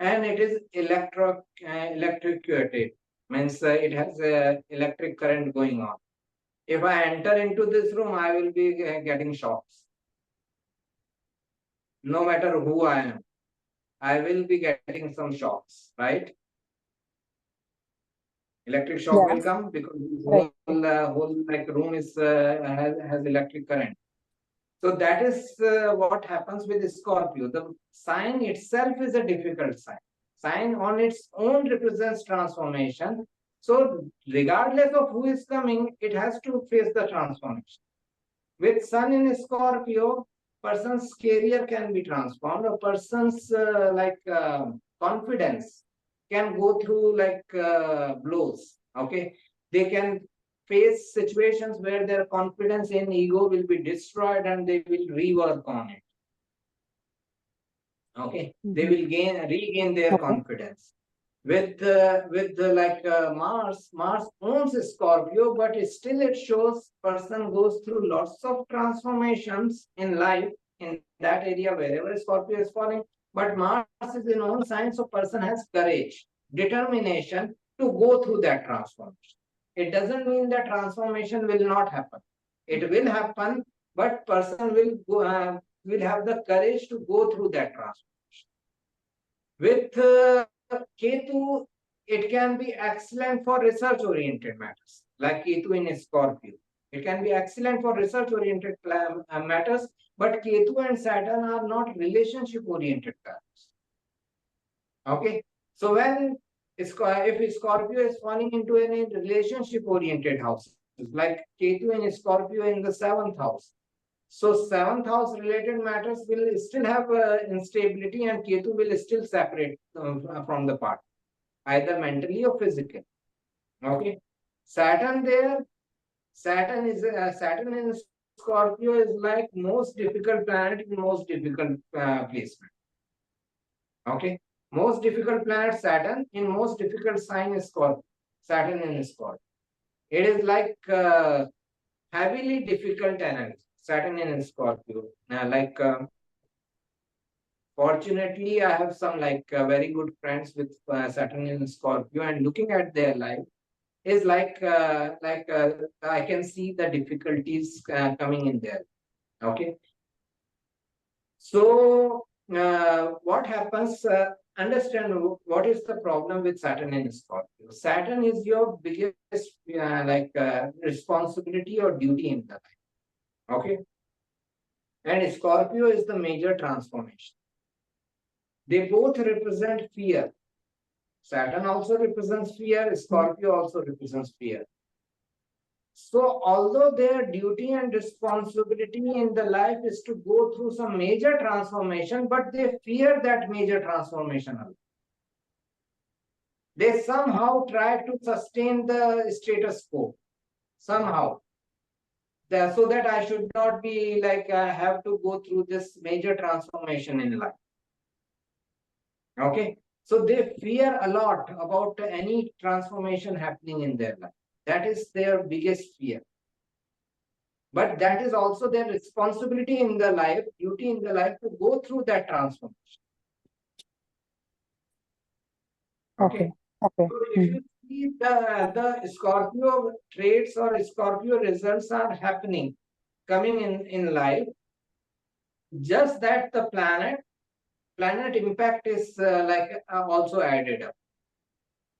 and it is electrocuted. Means it has electric current going on. If I enter into this room, I will be getting shocks. No matter who I am, I will be getting some shocks, right? Electric shock will come because this whole like room is has electric current. So that is what happens with Scorpio. The sign itself is a difficult sign. Sign on its own represents transformation. So regardless of who is coming, it has to face the transformation. With Sun in Scorpio, person's career can be transformed. A person's confidence can go through blows. Okay, they can face situations where their confidence and ego will be destroyed, and they will rework on it. Okay, they will regain their confidence. With Mars owns Scorpio, but still it shows person goes through lots of transformations in life, in that area wherever Scorpio is falling. But Mars is in own sign, so person has courage, determination to go through that transformation. It doesn't mean that transformation will not happen. It will happen, but person will go, will have the courage to go through that transformation. With Ketu, it can be excellent for research-oriented matters, like Ketu in Scorpio. It can be excellent for research-oriented matters, but Ketu and Saturn are not relationship-oriented planets. Okay, so when if Scorpio is falling into any relationship-oriented houses, like Ketu in Scorpio in the 7th house, so 7th house related matters will still have instability, and Ketu will still separate from the part, either mentally or physically. Okay, Saturn there, Saturn in Scorpio is like most difficult planet in most difficult placement. Okay, most difficult planet Saturn in most difficult sign is Scorpio. Saturn in Scorpio. It is like heavily difficult energy. Saturn in Scorpio. Fortunately, I have some very good friends with Saturn in Scorpio, and looking at their life is I can see the difficulties coming in there. Okay. So what happens? Understand what is the problem with Saturn in Scorpio. Saturn is your biggest responsibility or duty in the life. Okay. And Scorpio is the major transformation. They both represent fear. Saturn also represents fear. Scorpio also represents fear. So although their duty and responsibility in the life is to go through some major transformation, but they fear that major transformation. They somehow try to sustain the status quo. Somehow. So that I should not be have to go through this major transformation in life. Okay. So they fear a lot about any transformation happening in their life. That is their biggest fear. But that is also their responsibility in the life, duty in the life to go through that transformation. Okay. Okay. So if you see the Scorpio traits or Scorpio results are happening, coming in life, just that the planet impact is also added up.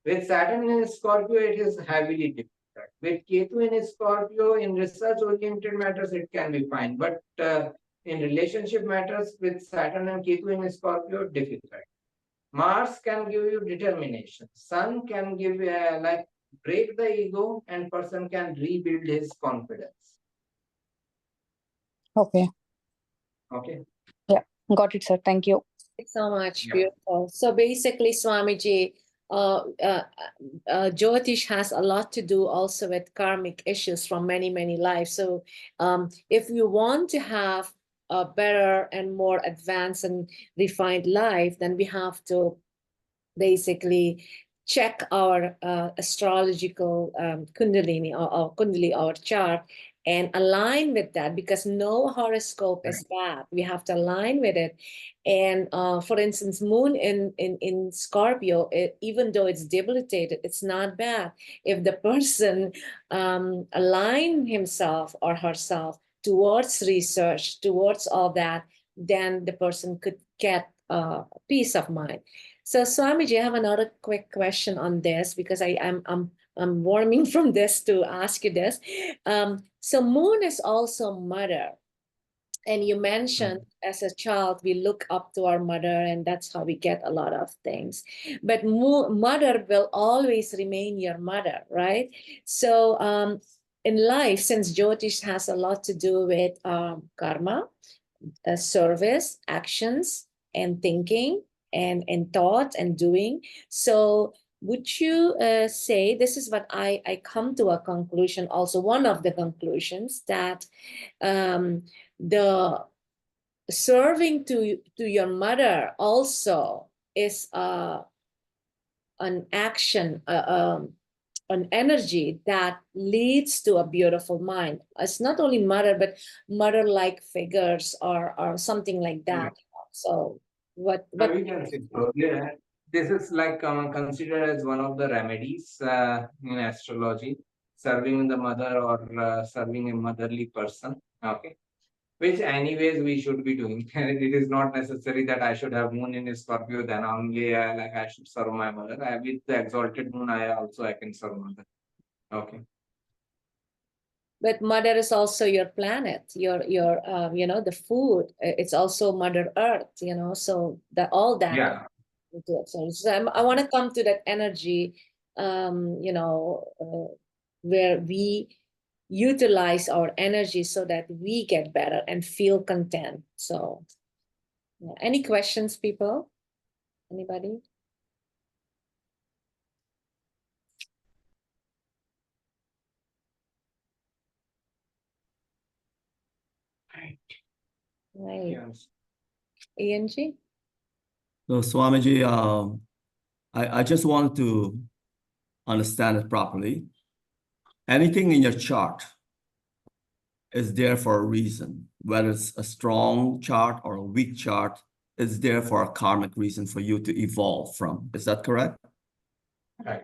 With Saturn in Scorpio, it is heavily difficult. With Ketu in Scorpio, in research-oriented matters, it can be fine. But in relationship matters, with Saturn and Ketu in Scorpio, difficult. Mars can give you determination. Sun can give break the ego, and person can rebuild his confidence. Okay. Okay. Yeah, got it, sir. Thank you. Thank you so much. Yeah. Beautiful. So basically, Swamiji, Jyotish has a lot to do also with karmic issues from many, many lives. So if you want to have a better and more advanced and refined life, then we have to basically check our astrological Kundalini or Kundli, our chart, and align with that, because no horoscope is bad. We have to align with it. And for instance, moon in Scorpio, even though it's debilitated, it's not bad. If the person align himself or herself towards research, towards all that, then the person could get peace of mind. So Swamiji, I have another quick question on this, because I'm warming from this to ask you this. So moon is also mother. And you mentioned as a child, we look up to our mother, and that's how we get a lot of things. But mother will always remain your mother, right? So in life, since Jyotish has a lot to do with karma, service, actions, and thinking, and thought and doing. So would you say, this is what I come to a conclusion, also one of the conclusions, that the serving to your mother also is an action, an energy that leads to a beautiful mind. It's not only mother, but mother-like figures or something like that. So what We can say so. Yeah. This is like considered as one of the remedies in astrology, serving the mother or serving a motherly person. Okay. Which anyways we should be doing. It is not necessary that I should have moon in Scorpio, then only like I should serve my mother. With the exalted moon, I can serve mother. Okay. But mother is also your planet, your the food. It's also Mother Earth, so that all that. Yeah. So I want to come to that energy, where we utilize our energy so that we get better and feel content. So, any questions, people? Anybody? Right. Yes. ENG? So Swamiji, I just wanted to understand it properly. Anything in your chart is there for a reason, whether it's a strong chart or a weak chart, it's there for a karmic reason for you to evolve from. Is that correct? Right.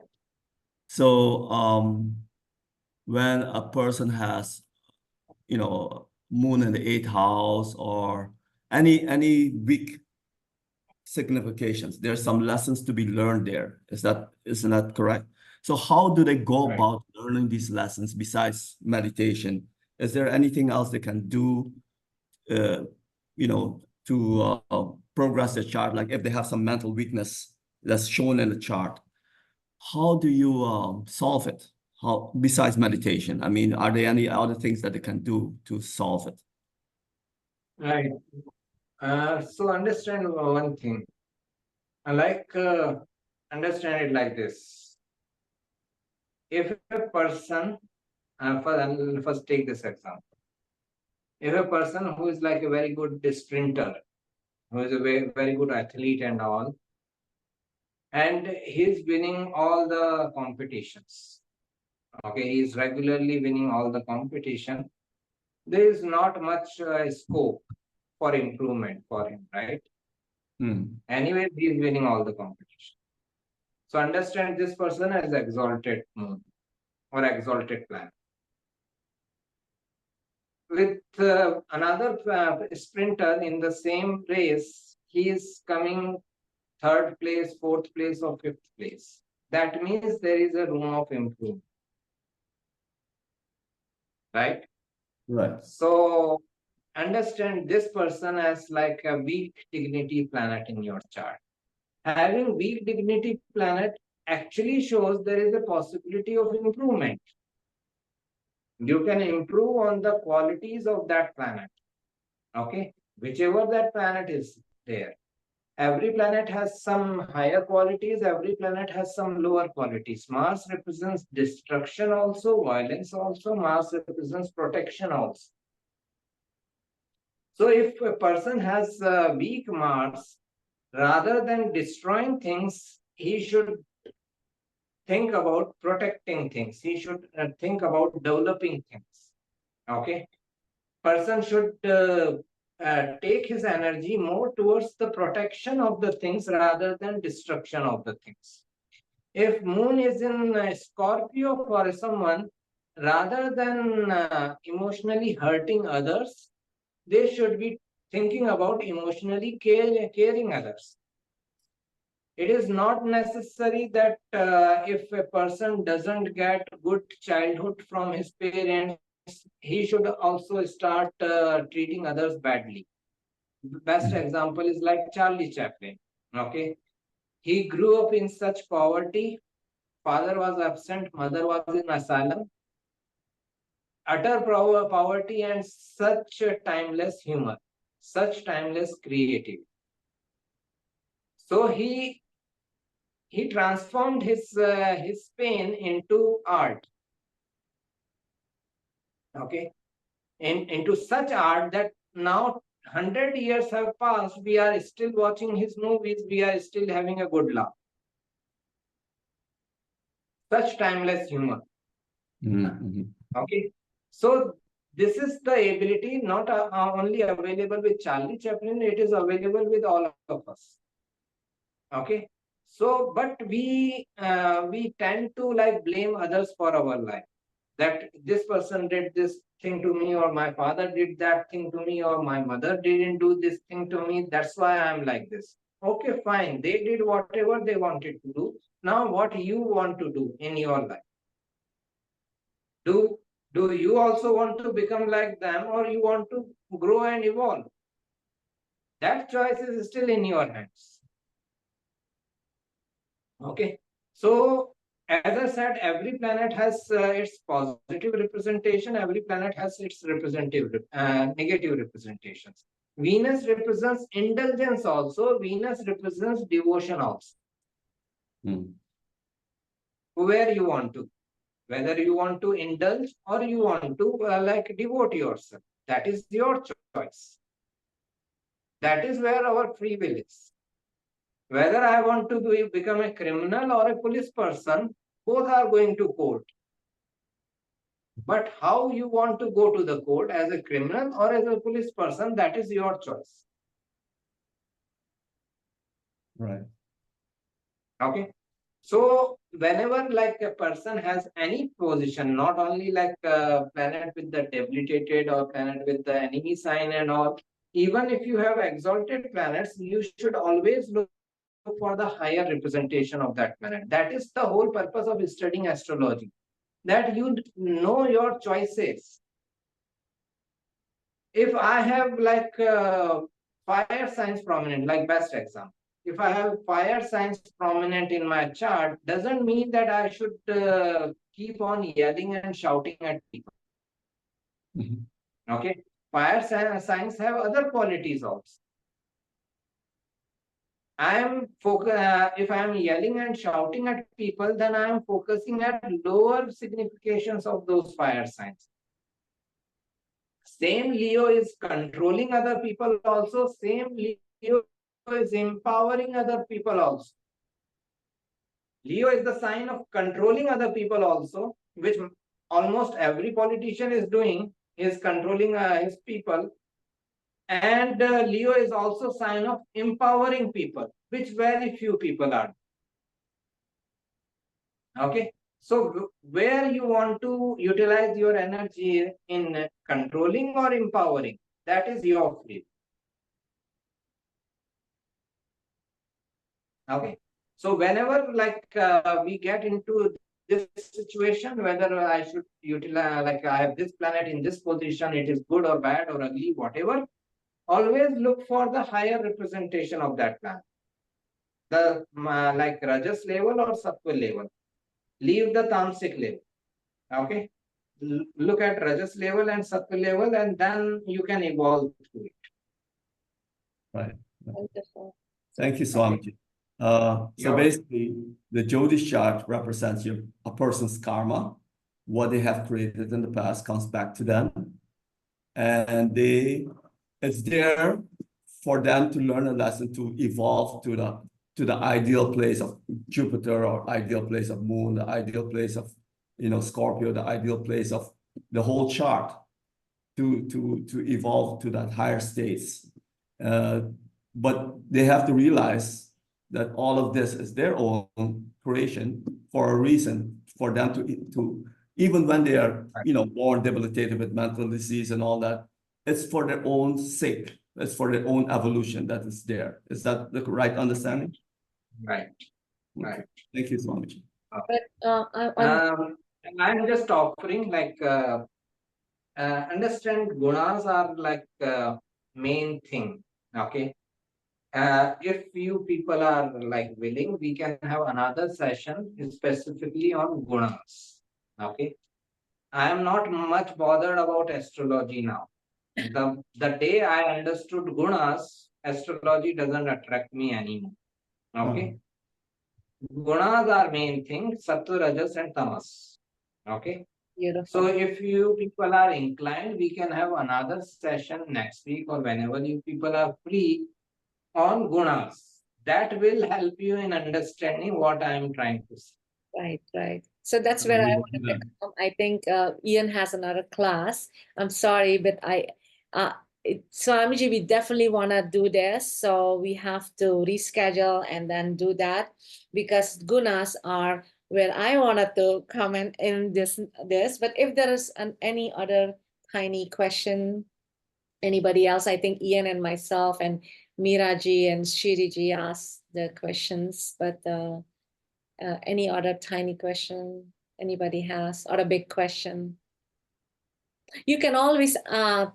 So when a person has, moon in the 8th house or any weak significations, there's some lessons to be learned there. Isn't that correct? So how do they go Right. about learning these lessons besides meditation? Is there anything else they can do, to progress the chart? Like if they have some mental weakness that's shown in the chart, how do you solve it? How, besides meditation? I mean, are there any other things that they can do to solve it? Right. So understand one thing. Understand it like this. If a person, first take this example. If a person who is like a very good sprinter, who is a very, very good athlete and all, and he's winning all the competitions. Okay, he's regularly winning all the competition. There is not much scope for improvement for him, right? Anyway, he's winning all the competition. So understand this person as exalted moon or exalted planet. With another sprinter in the same race, he is coming 3rd place, 4th place, or 5th place. That means there is a room of improvement. Right? Right. So understand this person as like a weak dignity planet in your chart. Having weak dignity planet actually shows there is a possibility of improvement. You can improve on the qualities of that planet. Okay, whichever that planet is there. Every planet has some higher qualities, every planet has some lower qualities. Mars represents destruction also, violence also. Mars represents protection also. So if a person has a weak Mars, rather than destroying things, he should think about protecting things. He should think about developing things. Okay. Person should take his energy more towards the protection of the things rather than destruction of the things. If moon is in Scorpio for someone, rather than emotionally hurting others, they should be thinking about emotionally caring others. It is not necessary that if a person doesn't get good childhood from his parents, he should also start treating others badly. The best example is like Charlie Chaplin. Okay, he grew up in such poverty. Father was absent, mother was in asylum. Utter poverty and such timeless humor, such timeless creativity. So he transformed his pain into art. Okay, into such art that now 100 years have passed, we are still watching his movies, we are still having a good laugh. such timeless humor. Mm-hmm. Okay, so this is the ability not only available with Charlie Chaplin, it is available with all of us. Okay, so but we tend to like blame others for our life, that this person did this thing to me, or my father did that thing to me, or my mother didn't do this thing to me, that's why I'm like this. Okay, fine, they did whatever they wanted to do. Now what you want to do in your life? Do you also want to become like them, or you want to grow and evolve? That choice is still in your hands. Okay, so as I said, every planet has its positive representation, every planet has its negative representations. Venus represents indulgence also, Venus represents devotion also. Mm. Where you want to, whether you want to indulge or you want to like devote yourself, that is your choice. That is where our free will is. Whether I want to become a criminal or a police person, both are going to court. But how you want to go to the court, as a criminal or as a police person, that is your choice. Right. Okay. So whenever like a person has any position, not only like a planet with the debilitated or planet with the enemy sign and all, even if you have exalted planets, you should always look for the higher representation of that planet. That is the whole purpose of studying astrology, that you know your choices. If I have like fire signs prominent, like best example, if I have fire signs prominent in my chart, doesn't mean that I should keep on yelling and shouting at people. Mhm. Okay, fire signs have other qualities also. If I am yelling and shouting at people, then I am focusing at lower significations of those fire signs. Same Leo is controlling other people also, same Leo is empowering other people also. Leo is the sign of controlling other people also, which almost every politician is doing, is controlling his people. And Leo is also sign of empowering people, which very few people are. Okay, so where you want to utilize your energy, in controlling or empowering, that is your free. Okay, so whenever like we get into this situation, whether I should utilize, like I have this planet in this position, it is good or bad or ugly, whatever, always look for the higher representation of that planet, the like Rajas level or Sattva level. Leave the Tamasic level. Okay, look at Rajas level and Sattva level, and then you can evolve through it. Right. Wonderful. Thank you, Okay. Swamiji. So You're basically, the Jyotish chart represents a person's karma. What they have created in the past comes back to them, and it's there for them to learn a lesson, to evolve to the ideal place of Jupiter, or ideal place of Moon, the ideal place of Scorpio, the ideal place of the whole chart, to evolve to that higher states. But they have to realize that all of this is their own creation for a reason, for them to even when they are born debilitated with mental disease and all that, it's for their own sake, it's for their own evolution that is there. Is that the right understanding? right. Okay. Right. Thank you, Swamiji. But I'm just offering like understand gunas are like main thing. Okay. If you people are like willing, we can have another session specifically on gunas. Okay. I am not much bothered about astrology now. The day I understood gunas, astrology doesn't attract me anymore. Okay. Gunas are main thing, sattva, rajas, and tamas. Okay. beautiful. So if you people are inclined, we can have another session next week or whenever you people are free on gunas. That will help you in understanding what I am trying to say. Right, right. So that's where I we'll want do to that. become. I think Ian has another class. I'm sorry, but Swamiji, we definitely want to do this. So we have to reschedule and then do that, because gunas are where I wanted to comment in this. But if there is any other tiny question, anybody else, I think Ian and myself and Miraji and Shiriji asked the questions, but any other tiny question anybody has, or a big question? You can always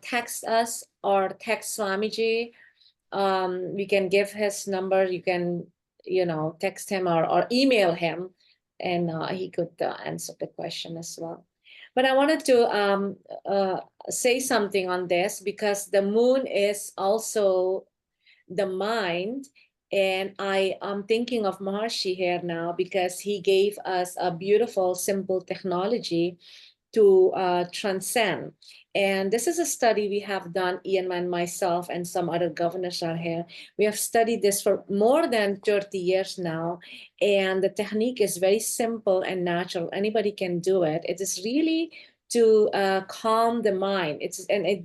text us or text Swamiji. We can give his number. You can, text him or email him, and he could answer the question as well. But I wanted to say something on this, because the moon is also the mind. And I am thinking of Maharshi here now, because he gave us a beautiful, simple technology to transcend. And this is a study we have done, Ian and myself and some other governors are here. We have studied this for more than 30 years now. And the technique is very simple and natural. Anybody can do it. It is really to calm the mind.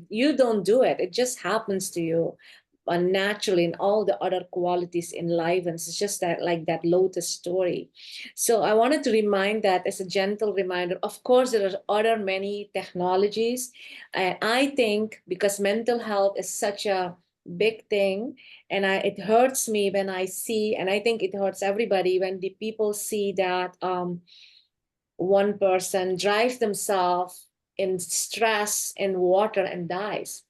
You don't do it. It just happens to you naturally, and all the other qualities enlivens. It's just that, like that lotus story. So I wanted to remind that as a gentle reminder. Of course, there are other many technologies. And I think because mental health is such a big thing, and it hurts me when I see, and I think it hurts everybody when the people see that one person drives themselves in stress in water and dies.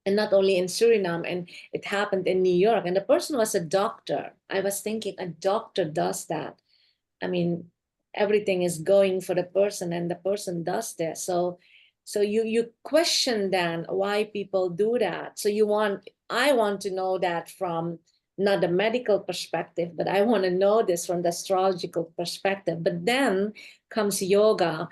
And not only in Suriname, and it happened in New York. And the person was a doctor. I was thinking, a doctor does that. I mean, everything is going for the person, and the person does this. So you question then why people do that. So I want to know that from not the medical perspective, but I want to know this from the astrological perspective. But then comes yoga,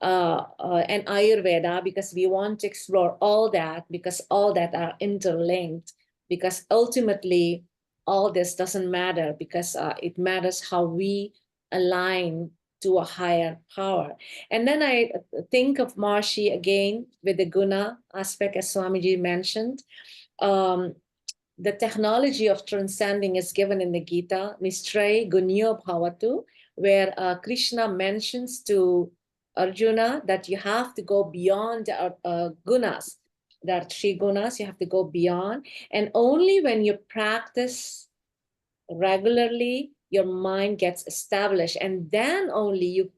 and Ayurveda, because we want to explore all that, because all that are interlinked, because ultimately all this doesn't matter, because it matters how we align to a higher power. And then I think of Marshi again with the guna aspect, as Swamiji mentioned. The technology of transcending is given in the Gita, Nistrey Gunyo Bhavatu, where Krishna mentions to Arjuna that you have to go beyond gunas. There are 3 gunas, you have to go beyond. And only when you practice regularly, your mind gets established. And then only you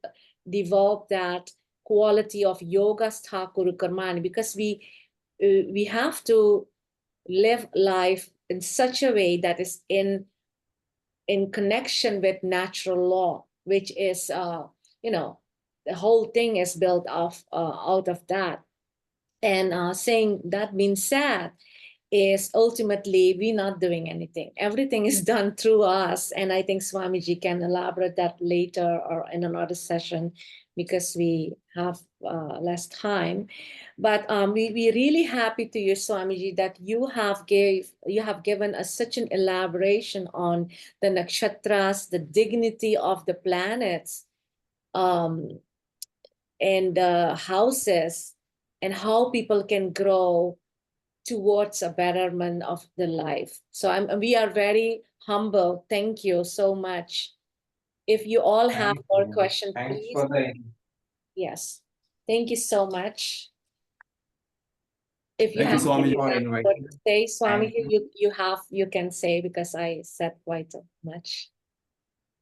develop that quality of yoga sthakuru karmani, because we have to live life in such a way that is in connection with natural law, which is the whole thing is built off out of that. And saying that being said, is ultimately we're not doing anything. Everything is done through us. And I think Swamiji can elaborate that later or in another session, because we have less time. But we're really happy to you, Swamiji, that you have given us such an elaboration on the nakshatras, the dignity of the planets, and the houses, and how people can grow towards a betterment of the life. So we are very humble. Thank you so much. If you all have more questions, Thanks please. for the. Yes. Thank you so much. If you Thank you, have Swami. For anything inviting. to say, Swami, Thank you can say, because I said quite much.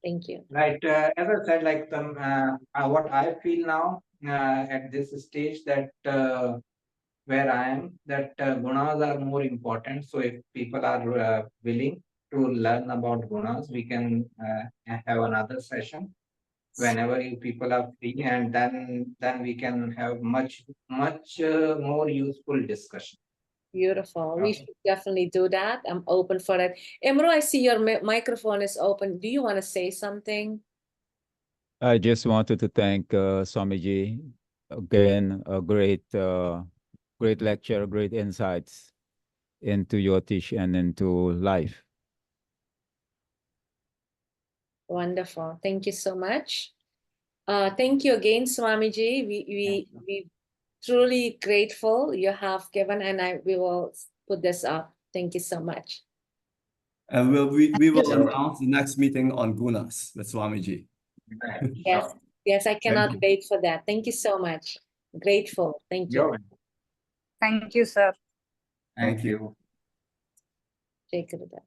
Thank you. Right. As I said, like what I feel now at this stage, that where I am, that gunas are more important. So if people are willing to learn about gunas, we can have another session whenever you people are free, and then we can have much more useful discussion. Beautiful. We Okay. should definitely do that. I'm open for it. Imro, I see your microphone is open. Do you want to say something? I just wanted to thank Swamiji again. A great lecture, great insights into Jyotish and into life. Wonderful. Thank you so much. Thank you again, Swamiji. We truly grateful you have given, and we will put this up. Thank you so much. And we will announce the next meeting on Gunas with Swamiji. Yes, yes, I cannot wait for that. Thank you so much. Grateful. Thank you. Thank you, sir. Thank you. Jai Gurudev.